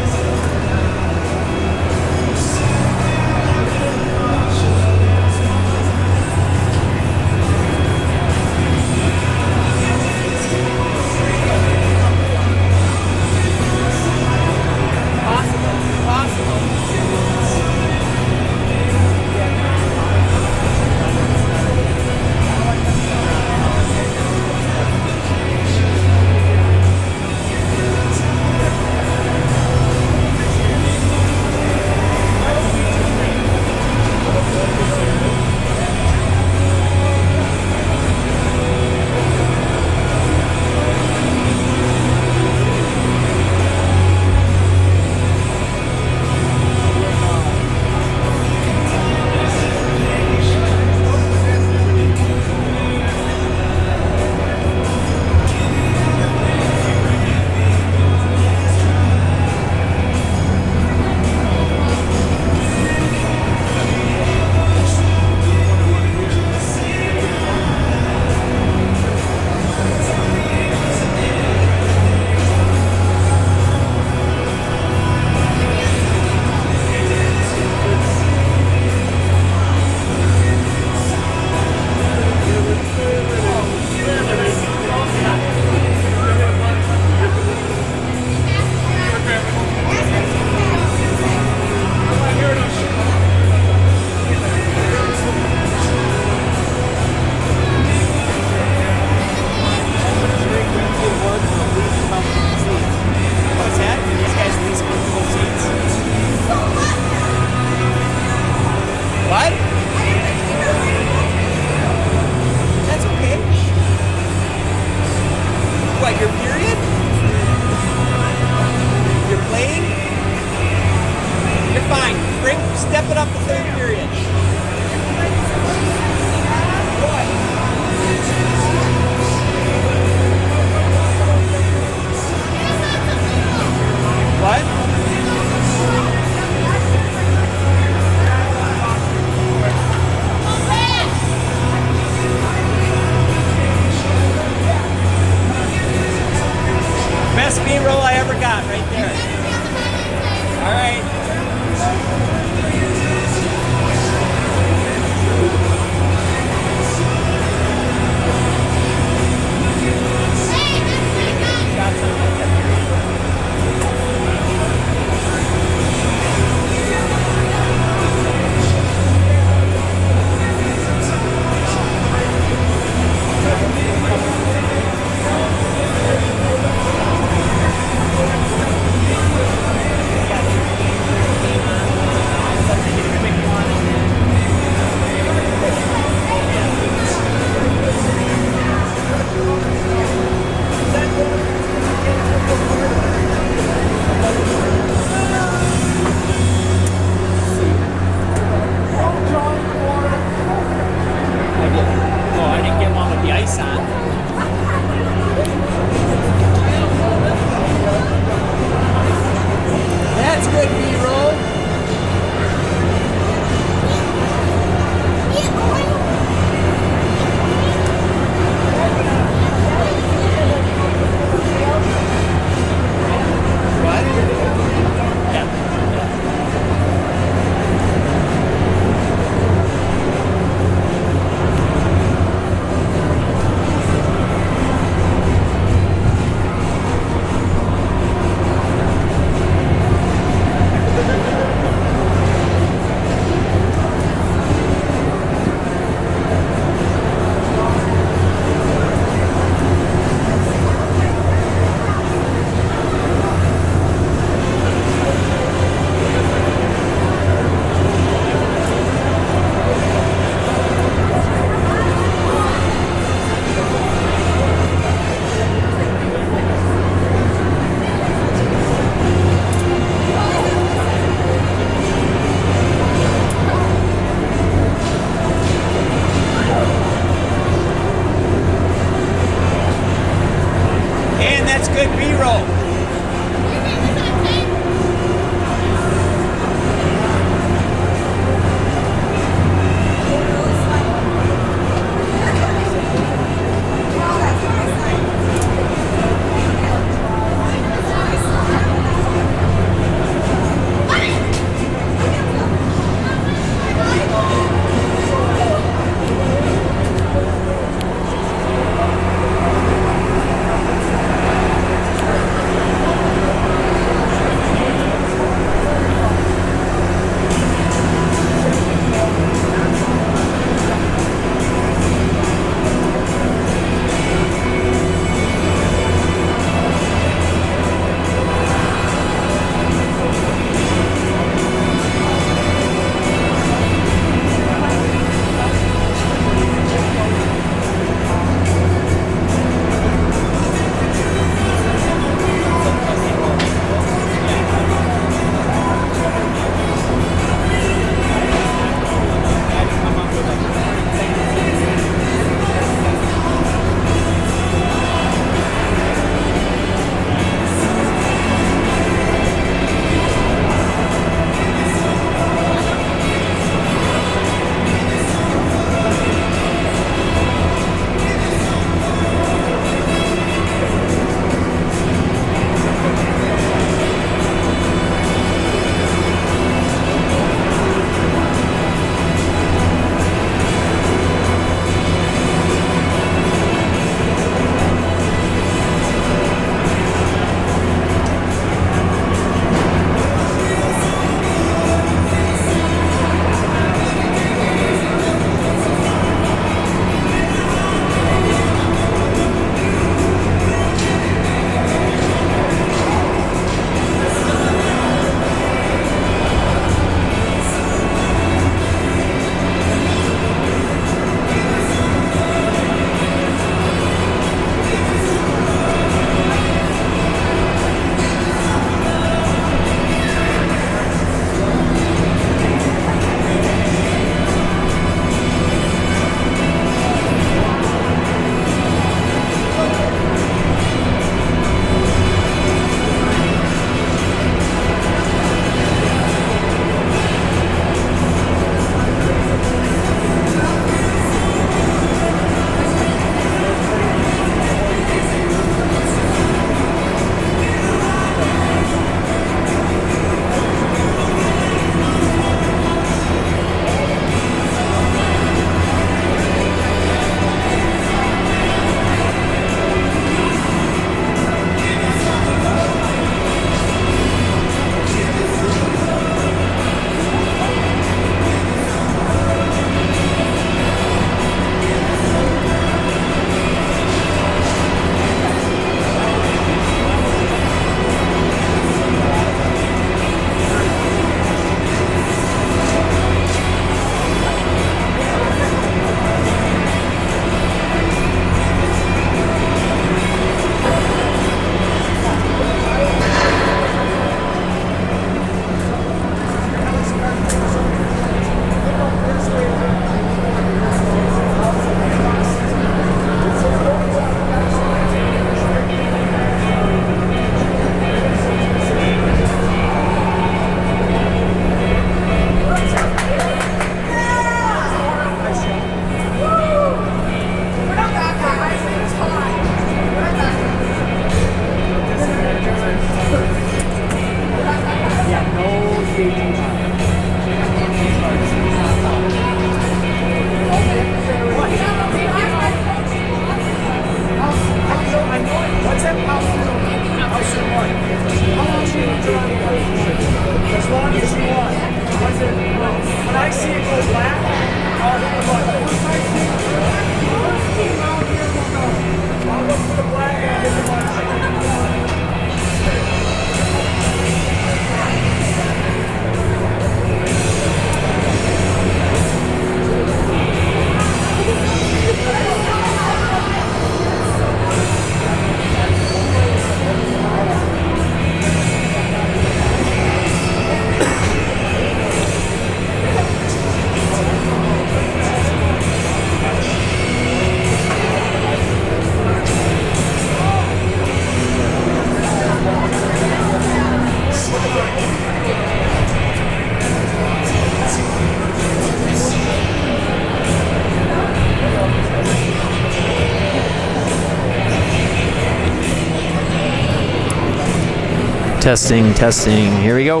Testing, testing. Here we go.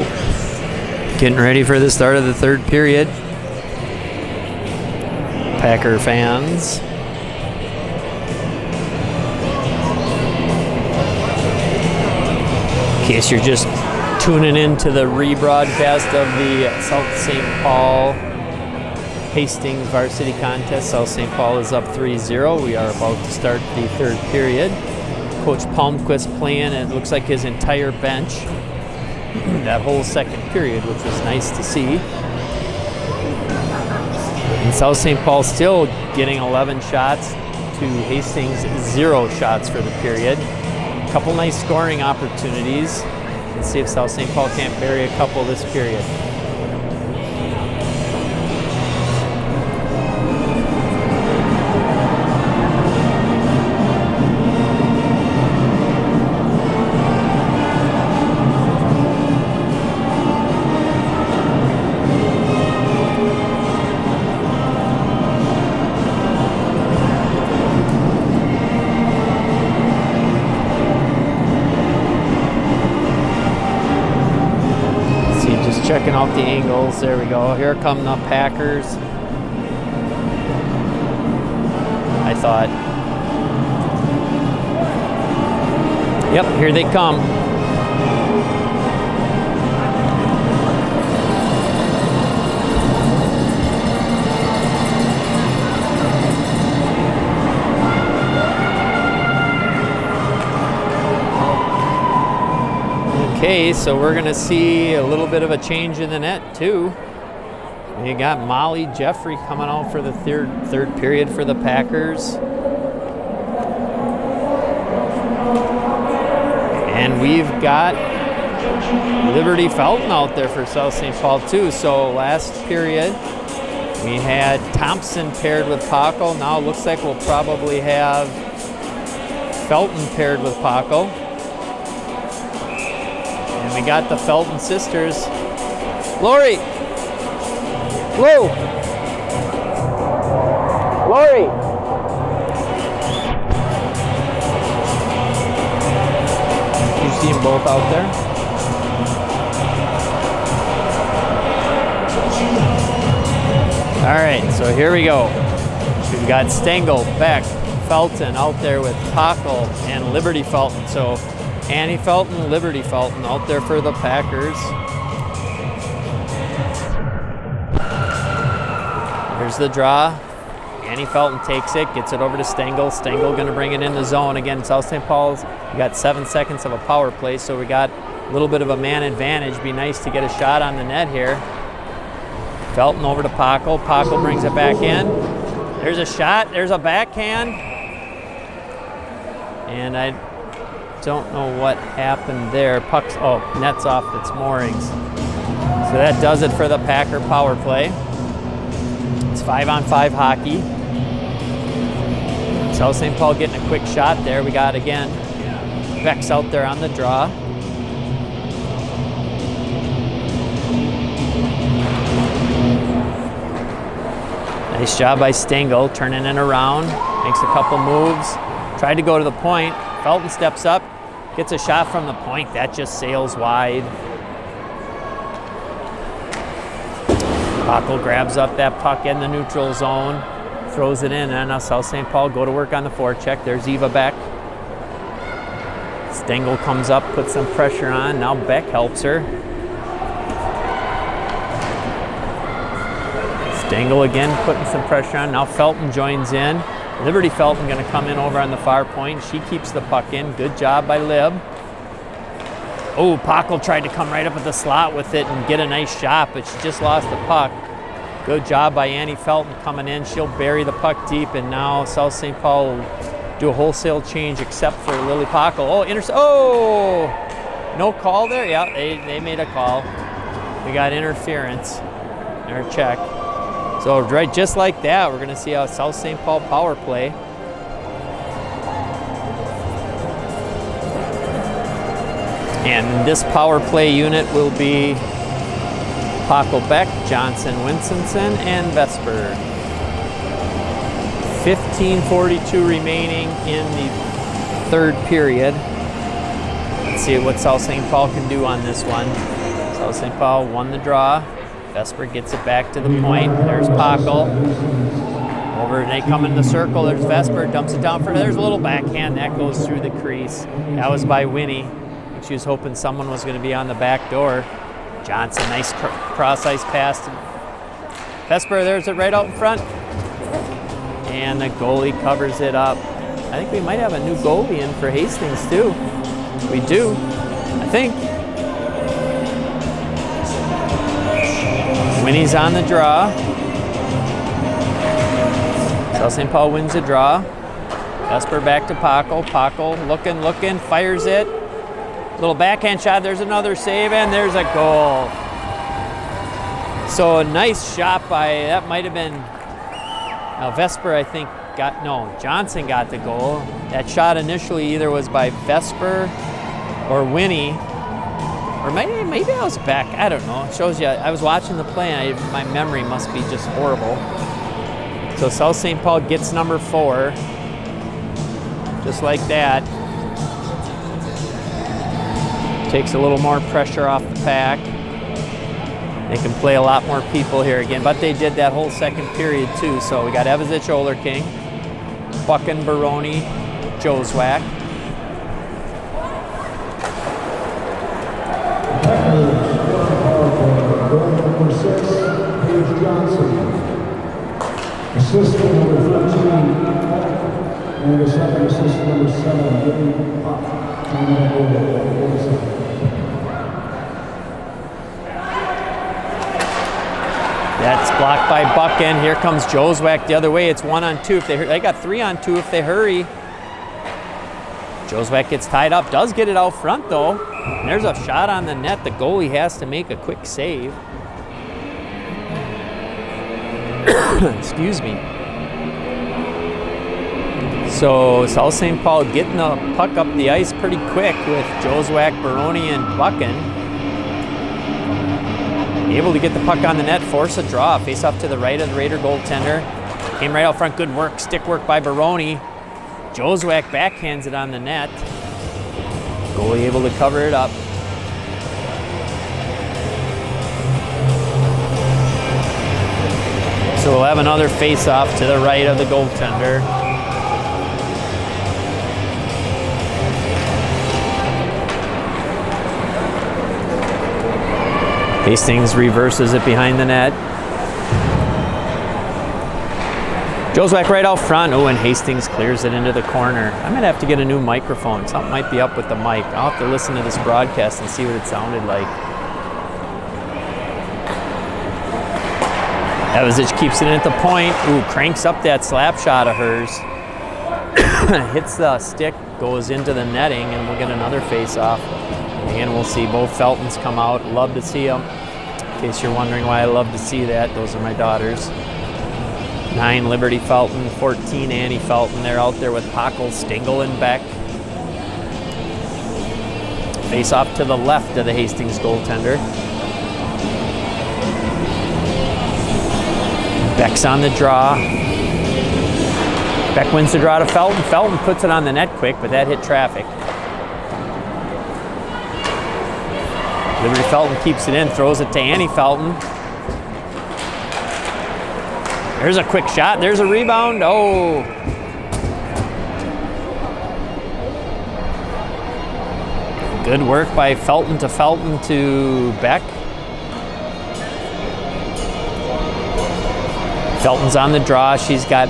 Getting ready for the start of the third period. Packer fans. In case you're just tuning in to the rebroadcast of the South St. Paul Hastings Varsity contest. South St. Paul is up 3-0. We are about to start the third period. Coach Palmquist playing, it looks like his entire bench that whole second period, which was nice to see. And South St. Paul still getting 11 shots to Hastings 0 shots for the period. A couple nice scoring opportunities. Let's see if South St. Paul can't bury a couple this period. Checking out the angles. There we go. Here come the Packers. I thought. Yep, here they come. Okay, so we're going to see a little bit of a change in the net too. You got Molly Jeffrey coming out for the third period for the Packers. And we've got Liberty Felton out there for South St. Paul too. So last period we had Thompson paired with Paco. Now it looks like we'll probably have Felton paired with Paco. We got the Felton sisters. Lori! Lou! Lori! You see them both out there? All right, so here we go. We've got Stengel, Beck, Felton out there with Paco and Liberty Felton. So Annie Felton, Liberty Felton out there for the Packers. Here's the draw. Annie Felton takes it, gets it over to Stengel. Stengel going to bring it in the zone. Again, South St. Paul's, we got 7 seconds of a power play, so we got a little bit of a man advantage. Be nice to get a shot on the net here. Felton over to Paco. Paco brings it back in. There's a shot. There's a backhand. And I don't know what happened there. Puck's, net's off its moorings. So that does it for the Packer power play. It's 5-on-5 hockey. South St. Paul getting a quick shot there. We got, again, Beck's out there on the draw. Nice job by Stengel, turning it around. Makes a couple moves. Tried to go to the point. Felton steps up, gets a shot from the point. That just sails wide. Paco grabs up that puck in the neutral zone, throws it in, and now South St. Paul go to work on the forecheck. There's Eva Beck. Stengel comes up, puts some pressure on. Now Beck helps her. Stengel again putting some pressure on. Now Felton joins in. Liberty Felton going to come in over on the far point. She keeps the puck in. Good job by Lib. Oh, Paco tried to come right up at the slot with it and get a nice shot, but she just lost the puck. Good job by Annie Felton coming in. She'll bury the puck deep, and now South St. Paul will do a wholesale change except for Lily Paco. No call there? Yeah, they made a call. We got interference in our check. So right just like that, we're going to see a South St. Paul power play. And this power play unit will be Paco Beck, Johnson Winstonson, and Vesper. 15:42 remaining in the third period. Let's see what South St. Paul can do on this one. South St. Paul won the draw. Vesper gets it back to the point. There's Pockle. Over, and they come in the circle. There's Vesper, dumps it down for. There's a little backhand that goes through the crease. That was by Winnie. She was hoping someone was going to be on the back door. Johnson, nice cross ice pass to Vesper. There's it right out in front. And the goalie covers it up. I think we might have a new goalie in for Hastings too. We do, I think. Winnie's on the draw. South St. Paul wins the draw. Vesper back to Pockle. Pockle looking, fires it. Little backhand shot. There's another save, and there's a goal. So a nice shot by, that might have been, Vesper, I think, Johnson got the goal. That shot initially either was by Vesper or Winnie, or maybe I was back. I don't know. It shows you, I was watching the play, and my memory must be just horrible. So South St. Paul gets number 4, just like that. Takes a little more pressure off the pack. They can play a lot more people here again, but they did that whole second period too. So we got Evazich, Olerking, Buchan, Baroni, Joswack. Number 6, Paige Johnson. Assistant number 13, and the second assistant number 7, Whitney Pop. That's blocked by Buchan. Here comes Joswack the other way. It's 1-on-2. If they got 3-on-2 if they hurry. Joswack gets tied up. Does get it out front though. And there's a shot on the net. The goalie has to make a quick save. Excuse me. So South St. Paul getting the puck up the ice pretty quick with Joswack, Baroni, and Buchan. Able to get the puck on the net, force a draw. Face off to the right of the Raider goaltender. Came right out front, good work, stick work by Baroni. Joswack backhands it on the net. Goalie able to cover it up. So we'll have another face-off to the right of the goaltender. Hastings reverses it behind the net. Joswack right out front. Oh, and Hastings clears it into the corner. I'm gonna have to get a new microphone. Something might be up with the mic. I'll have to listen to this broadcast and see what it sounded like. Evazich keeps it in at the point. Ooh, cranks up that slap shot of hers. Hits the stick, goes into the netting, and we'll get another face-off. Again, we'll see both Feltons come out. Love to see them. In case you're wondering why I love to see that, those are my daughters. 9, Liberty Felton. 14, Annie Felton. They're out there with Pockle, Stingle, and Beck. Face off to the left of the Hastings goaltender. Beck's on the draw. Beck wins the draw to Felton. Felton puts it on the net quick, but that hit traffic. Liberty Felton keeps it in, throws it to Annie Felton. There's a quick shot, there's a rebound, oh. Good work by Felton to Beck. Felton's on the draw, she's got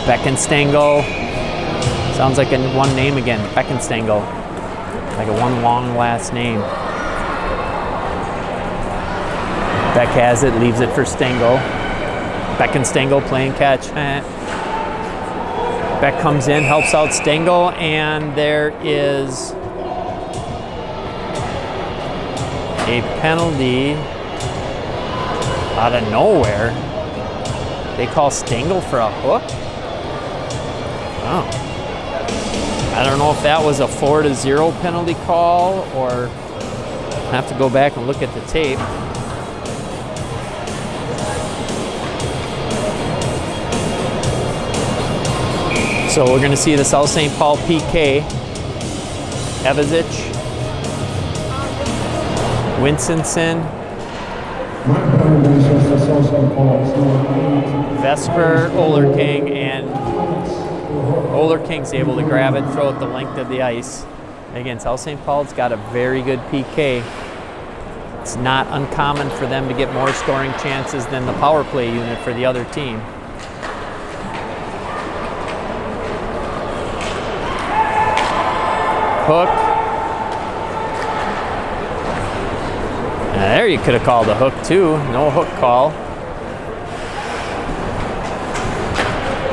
Beckenstengel. Sounds like one name again, Beckenstengel. Like a one long last name. Beck has it, leaves it for Stengel. Beckenstengel playing catch. Beck comes in, helps out Stengel, and there is a penalty out of nowhere. They call Stengel for a hook? Oh. I don't know if that was a 4-0 penalty call, or I have to go back and look at the tape. So we're going to see the South St. Paul PK Evazic, Winstonson, Vesper, Olerking, and Olerking's able to grab it, throw it the length of the ice. Again, South St. Paul's got a very good PK. It's not uncommon for them to get more scoring chances than the power play unit for the other team. Hook. Now there you could have called a hook too. No hook call.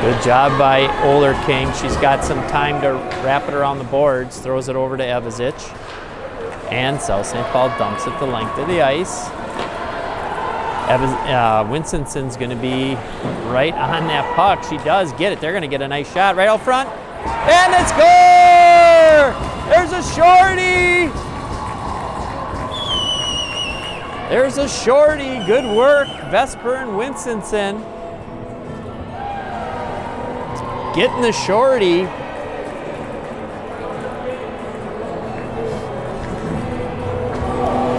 Good job by Olerking. She's got some time to wrap it around the boards. Throws it over to Evazic. And South St. Paul dumps it the length of the ice. Winston's going to be right on that puck. She does get it. They're going to get a nice shot right out front. And it's score! There's a shorty! There's a shorty. Good work, Vesper and Winstonson. Getting the shorty.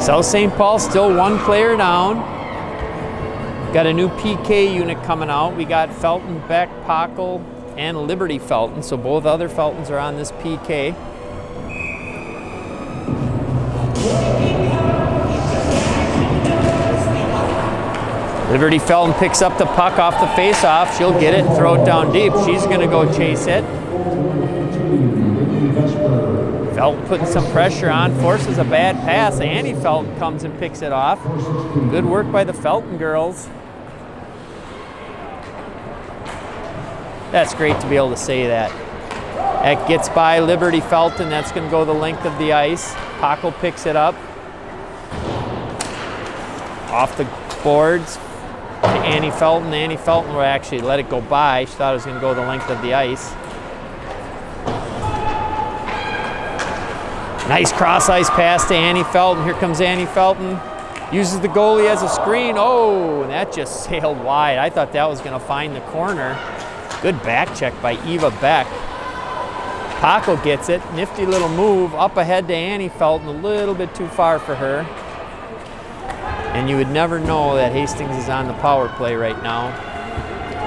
South St. Paul still one player down. Got a new PK unit coming out. We got Felton, Beck, Pockle, and Liberty Felton. So both other Feltons are on this PK. Liberty Felton picks up the puck off the face-off. She'll get it and throw it down deep. She's going to go chase it. Felton putting some pressure on, forces a bad pass. Annie Felton comes and picks it off. Good work by the Felton girls. That's great to be able to say that. That gets by Liberty Felton. That's going to go the length of the ice. Pockle picks it up. Off the boards to Annie Felton. Annie Felton will actually let it go by. She thought it was going to go the length of the ice. Nice cross-ice pass to Annie Felton. Here comes Annie Felton. Uses the goalie as a screen. Oh, and that just sailed wide. I thought that was going to find the corner. Good back check by Eva Beck. Pockle gets it. Nifty little move up ahead to Annie Felton. A little bit too far for her. And you would never know that Hastings is on the power play right now.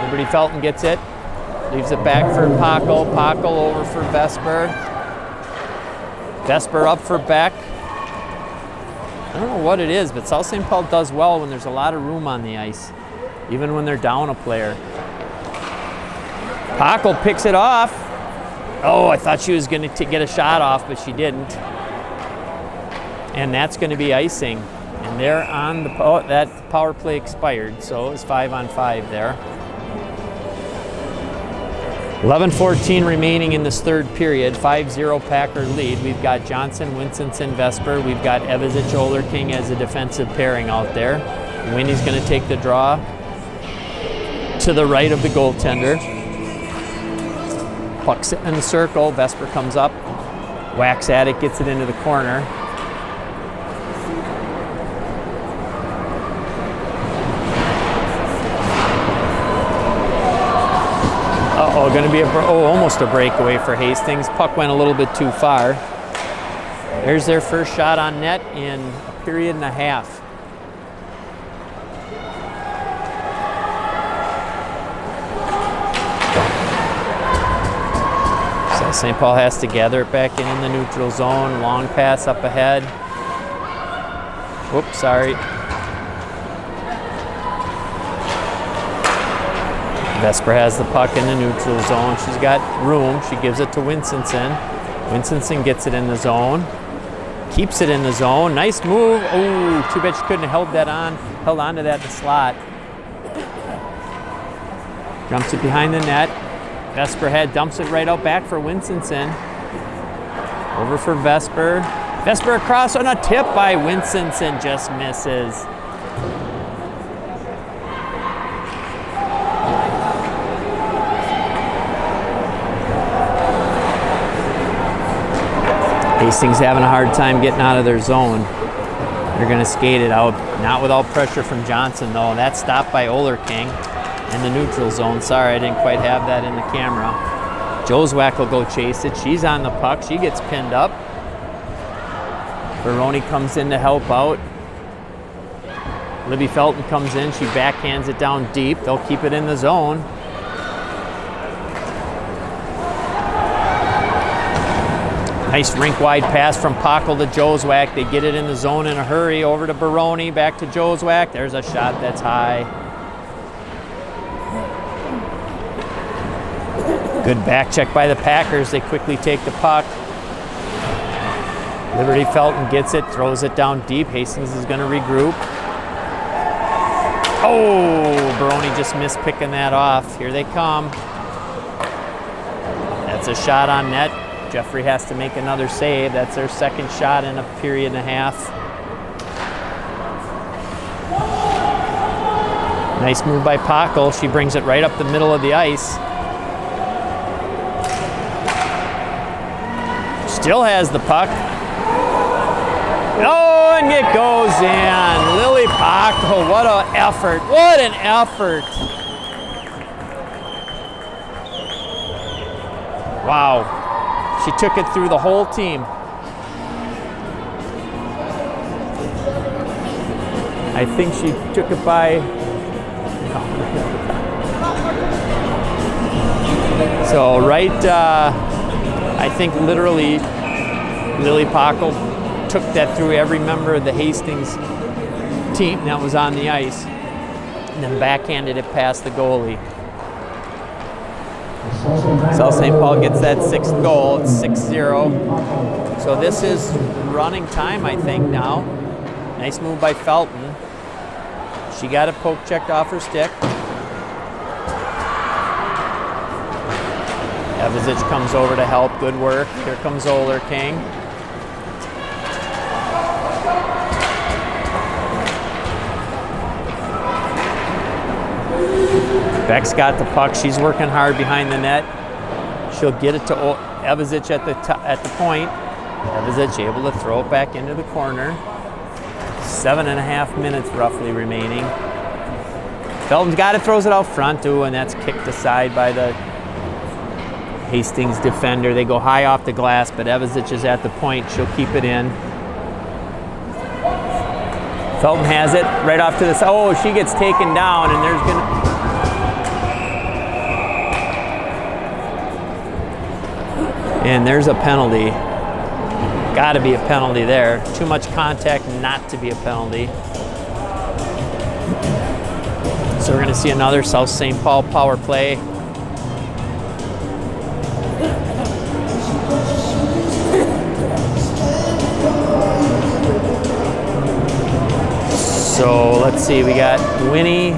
Liberty Felton gets it. Leaves it back for Pockle. Pockle over for Vesper. Vesper up for Beck. I don't know what it is, but South St. Paul does well when there's a lot of room on the ice, even when they're down a player. Pockle picks it off. Oh, I thought she was going to get a shot off, but she didn't. And that's going to be icing. And they're on the that power play expired, so it was 5-on-5 there. 11:14 remaining in this third period. 5-0 Packer lead. We've got Johnson, Winstonson, Vesper. We've got Evazic, Olerking as a defensive pairing out there. Winnie's going to take the draw to the right of the goaltender. Puck sitting in the circle. Vesper comes up, whacks at it, gets it into the corner. Uh-oh, going to be almost a breakaway for Hastings. Puck went a little bit too far. There's their first shot on net in a period and a half. So St. Paul has to gather it back in the neutral zone. Long pass up ahead. Whoops, sorry. Vesper has the puck in the neutral zone. She's got room. She gives it to Winstonson. Winstonson gets it in the zone. Keeps it in the zone. Nice move. Oh, too bad she couldn't have held on to that in the slot. Jumps it behind the net. Vesper head dumps it right out back for Winstonson. Over for Vesper. Vesper across on a tip by Winstonson, just misses. Hastings having a hard time getting out of their zone. They're going to skate it out, not without pressure from Johnson though. That's stopped by Olerking in the neutral zone. Sorry, I didn't quite have that in the camera. Joswack will go chase it. She's on the puck. She gets pinned up. Baroni comes in to help out. Libby Felton comes in, she backhands it down deep. They'll keep it in the zone. Nice rink-wide pass from Pockle to Joswack. They get it in the zone in a hurry. Over to Baroni, back to Joswack. There's a shot that's high. Good back check by the Packers. They quickly take the puck. Liberty Felton gets it, throws it down deep. Hastings is going to regroup. Oh, Baroni just missed picking that off. Here they come. That's a shot on net. Jeffrey has to make another save. That's their second shot in a period and a half. Nice move by Pockle. She brings it right up the middle of the ice. Still has the puck. Oh, and it goes in. Lily Pockle, what an effort. What an effort. Wow. She took it through the whole team. I think she took it by... So right, I think literally Lily Pockle took that through every member of the Hastings team that was on the ice and then backhanded it past the goalie. South St. Paul gets that sixth goal. It's 6-0. So this is running time, I think, now. Nice move by Felton. She got a poke checked off her stick. Evazich comes over to help. Good work. Here comes Oler King. Beck's got the puck. She's working hard behind the net. She'll get it to Evazich at the point. Evazich able to throw it back into the corner. 7.5 minutes roughly remaining. Felton's got it, throws it out front too, and that's kicked aside by the Hastings defender. They go high off the glass, but Evazich is at the point. She'll keep it in. Felton has it right off to the side. Oh, she gets taken down, and there's gonna... And there's a penalty. Got to be a penalty there. Too much contact not to be a penalty. So we're going to see another South St. Paul power play. So let's see, we got Winnie,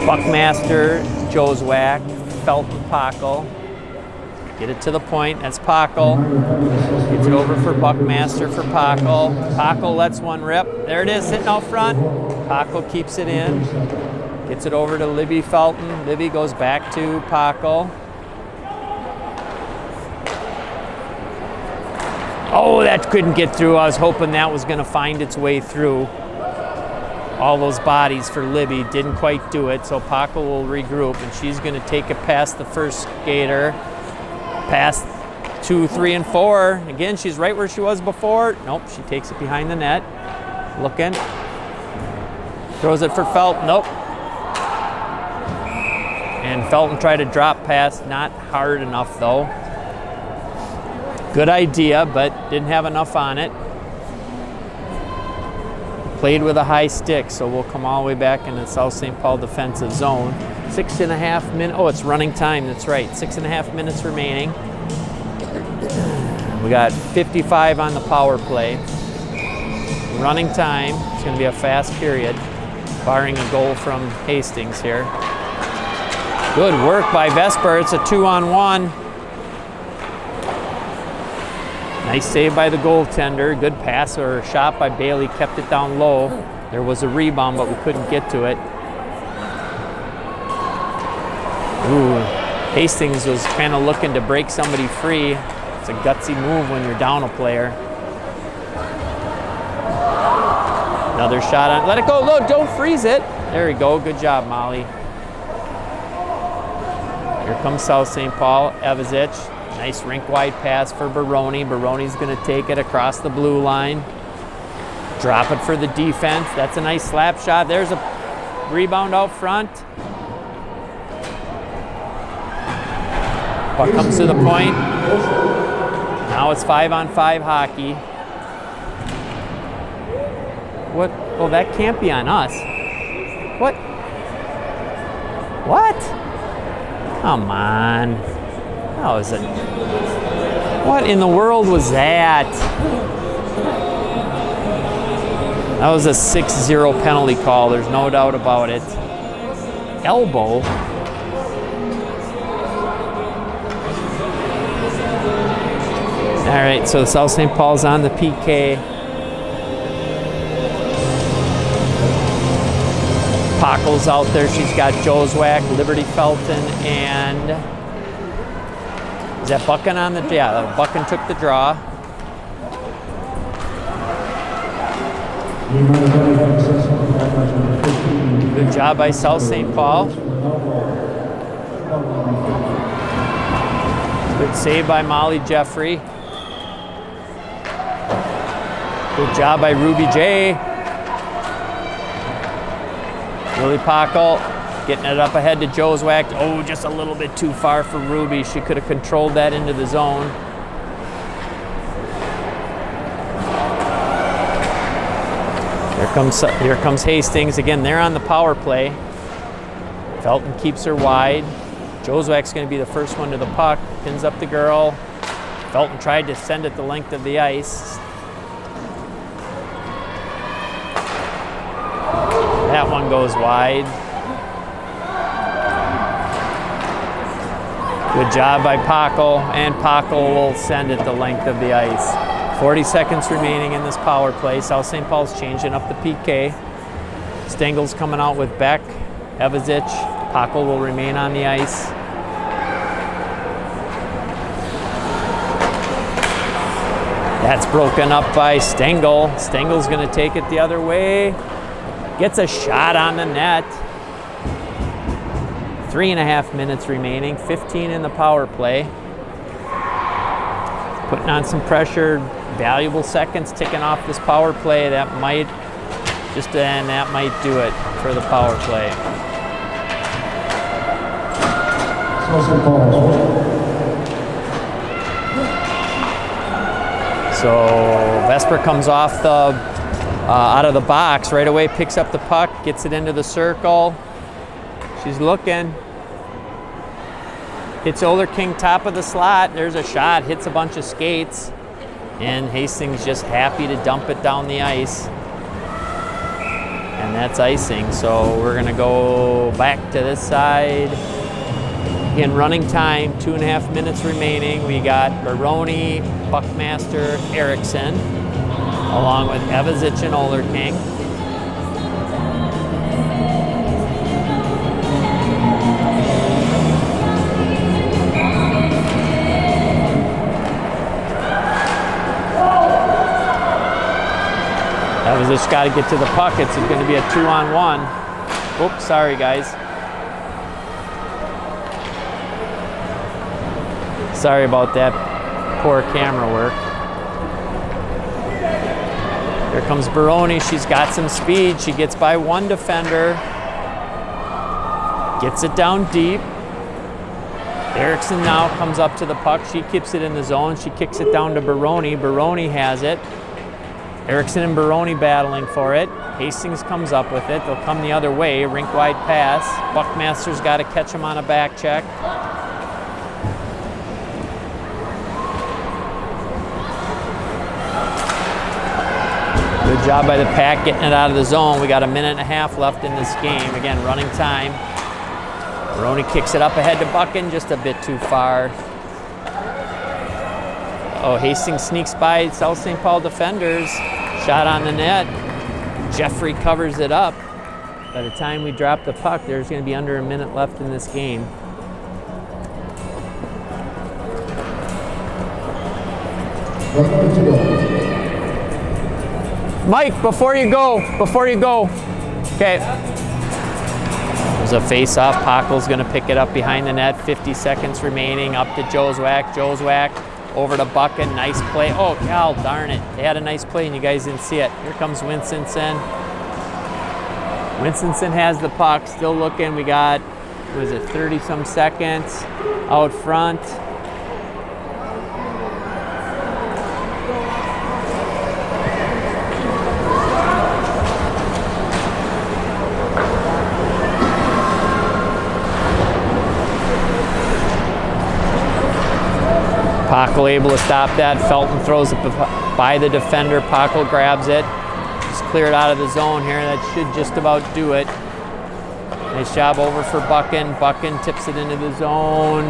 Buckmaster, Joswack, Felton, Pockle. Get it to the point, that's Pockle. Gets it over for Buckmaster for Pockle. Pockle lets one rip. There it is, sitting out front. Pockle keeps it in. Gets it over to Libby Felton. Libby goes back to Pockle. Oh, that couldn't get through. I was hoping that was going to find its way through. All those bodies for Libby didn't quite do it, so Pockle will regroup, and she's going to take it past the first skater. Past 2, 3, and 4. Again, she's right where she was before. Nope, she takes it behind the net. Looking. Throws it for Felton. Nope. And Felton tried to drop past. Not hard enough, though. Good idea, but didn't have enough on it. Played with a high stick, so we'll come all the way back in the South St. Paul defensive zone. 6.5 minutes. Oh, it's running time. That's right. 6.5 minutes remaining. We got 55 on the power play. Running time. It's going to be a fast period, barring a goal from Hastings here. Good work by Vesper. It's a 2-on-1. Nice save by the goaltender. Good pass or shot by Bailey. Kept it down low. There was a rebound, but we couldn't get to it. Ooh, Hastings was kind of looking to break somebody free. It's a gutsy move when you're down a player. Another shot on, let it go, look, don't freeze it. There we go, good job, Molly. Here comes South St. Paul, Evazich Nice rink-wide pass for Baroni. Baroni's going to take it across the blue line. Drop it for the defense. That's a nice slap shot. There's a rebound out front. Puck comes to the point. Now it's 5-on-5 hockey. What? Oh, that can't be on us. What? What? Come on. That was a... What in the world was that? That was a 6-0 penalty call. There's no doubt about it. Elbow. All right, so South St. Paul's on the PK. Pockel's out there. She's got Joswack, Liberty Felton, and is that Buchan on the? Yeah, Buchan took the draw. Good job by South St. Paul. Good save by Molly Jeffrey. Good job by Ruby J. Lily Pockel getting it up ahead to Joswack. Oh, just a little bit too far for Ruby. She could have controlled that into the zone. Here comes Hastings. Again, they're on the power play. Felton keeps her wide. Joswack's going to be the first one to the puck. Pins up the girl. Felton tried to send it the length of the ice. That one goes wide. Good job by Pockel, and Pockel will send it the length of the ice. 40 seconds remaining in this power play. South St. Paul's changing up the PK. Stengel's coming out with Beck, Evazic. Pockel will remain on the ice. That's broken up by Stengel. Stengel's going to take it the other way. Gets a shot on the net. 3.5 minutes remaining, 15 in the power play. Putting on some pressure, valuable seconds ticking off this power play. That might do it for the power play. So Vesper comes off the out of the box right away, picks up the puck, gets it into the circle. She's looking. Hits Oler King top of the slot. There's a shot, hits a bunch of skates. And Hastings just happy to dump it down the ice. And that's icing. So we're gonna go back to this side. Again, running time, 2.5 minutes remaining. We got Baroni, Buckmaster, Erickson, along with Evazic and Oler King. Evazic got to get to the puck. It's going to be a 2-on-1. Oops, sorry guys. Sorry about that poor camera work. Here comes Baroni. She's got some speed. She gets by one defender. Gets it down deep. Erickson now comes up to the puck. She keeps it in the zone. She kicks it down to Baroni. Baroni has it. Erickson and Baroni battling for it. Hastings comes up with it. They'll come the other way. Rink-wide pass. Buckmaster's got to catch him on a back check. Good job by the Pack getting it out of the zone. We got 1.5 minutes left in this game. Again, running time. Baroni kicks it up ahead to Buchan, just a bit too far. Oh, Hastings sneaks by South St. Paul defenders. Shot on the net. Jeffrey covers it up. By the time we drop the puck, there's going to be under 1 minute left in this game. Mike, before you go. Okay. There's a face-off. Pockel's going to pick it up behind the net. 50 seconds remaining. Up to Joswack. Joswack over to Buchan. Nice play. Oh, God darn it. They had a nice play and you guys didn't see it. Here comes Winstonson. Winstonson has the puck. Still looking. We got, what is it, 30-some seconds out front. Pockel able to stop that. Felton throws it by the defender. Pockel grabs it. Just cleared out of the zone here. That should just about do it. Nice job over for Buchan. Buchan tips it into the zone.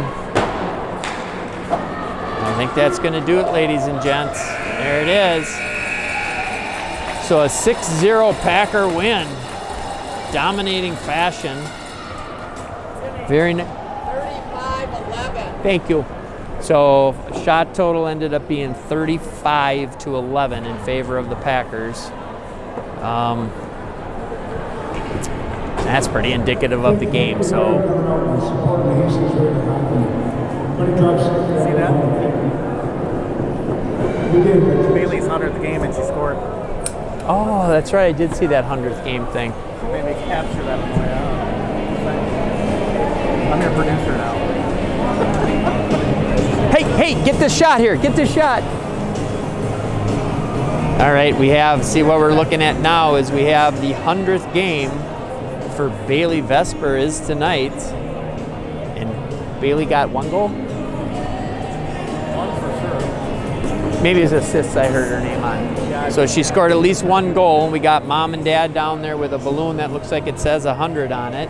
I think that's going to do it, ladies and gents. There it is. So a 6-0 Packer win. Dominating fashion. Very nice. 35-11. Thank you. So shot total ended up being 35-11 in favor of the Packers. That's pretty indicative of the game. So See that? Bailey's 100th game and she scored. oh, that's right. I did see that 100th game thing. Maybe capture that on the way out. I'm your producer now. Hey, get this shot here. Get this shot. All right, we have, see what we're looking at now is we have the 100th game for Bailey Vesper is tonight. And Bailey got one goal? One for sure. Maybe it's assists I heard her name on. So she scored at least one goal. And we got mom and dad down there with a balloon that looks like it says 100 on it.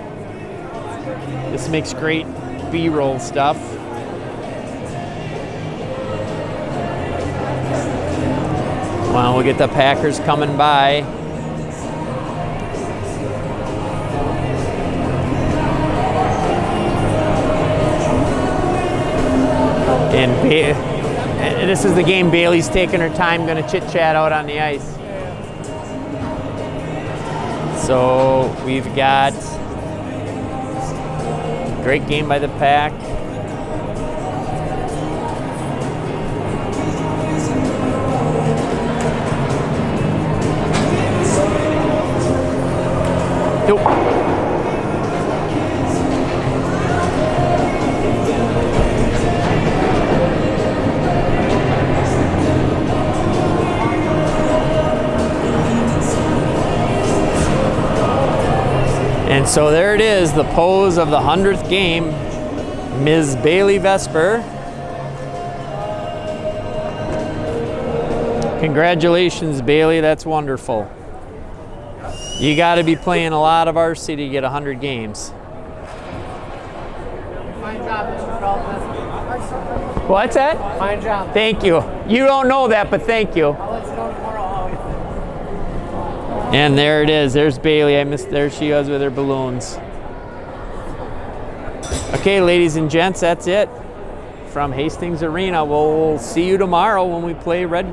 This makes great B-roll stuff. Well, we'll get the Packers coming by. And this is the game Bailey's taking her time, going to chit-chat out on the ice. So we've got a great game by the Pack. Nope. And so there it is, the pose of the 100th game, Ms. Bailey Vesper. Congratulations, Bailey, that's wonderful. You got to be playing a lot of varsity to get 100 games. Fine job, Mr. Felton. What's that? Fine job. Thank you. You don't know that, but thank you. I'll let you know tomorrow how it. And there it is. There's Bailey. There she was with her balloons. Okay, ladies and gents, that's it from Hastings Arena. We'll see you tomorrow when we play Red.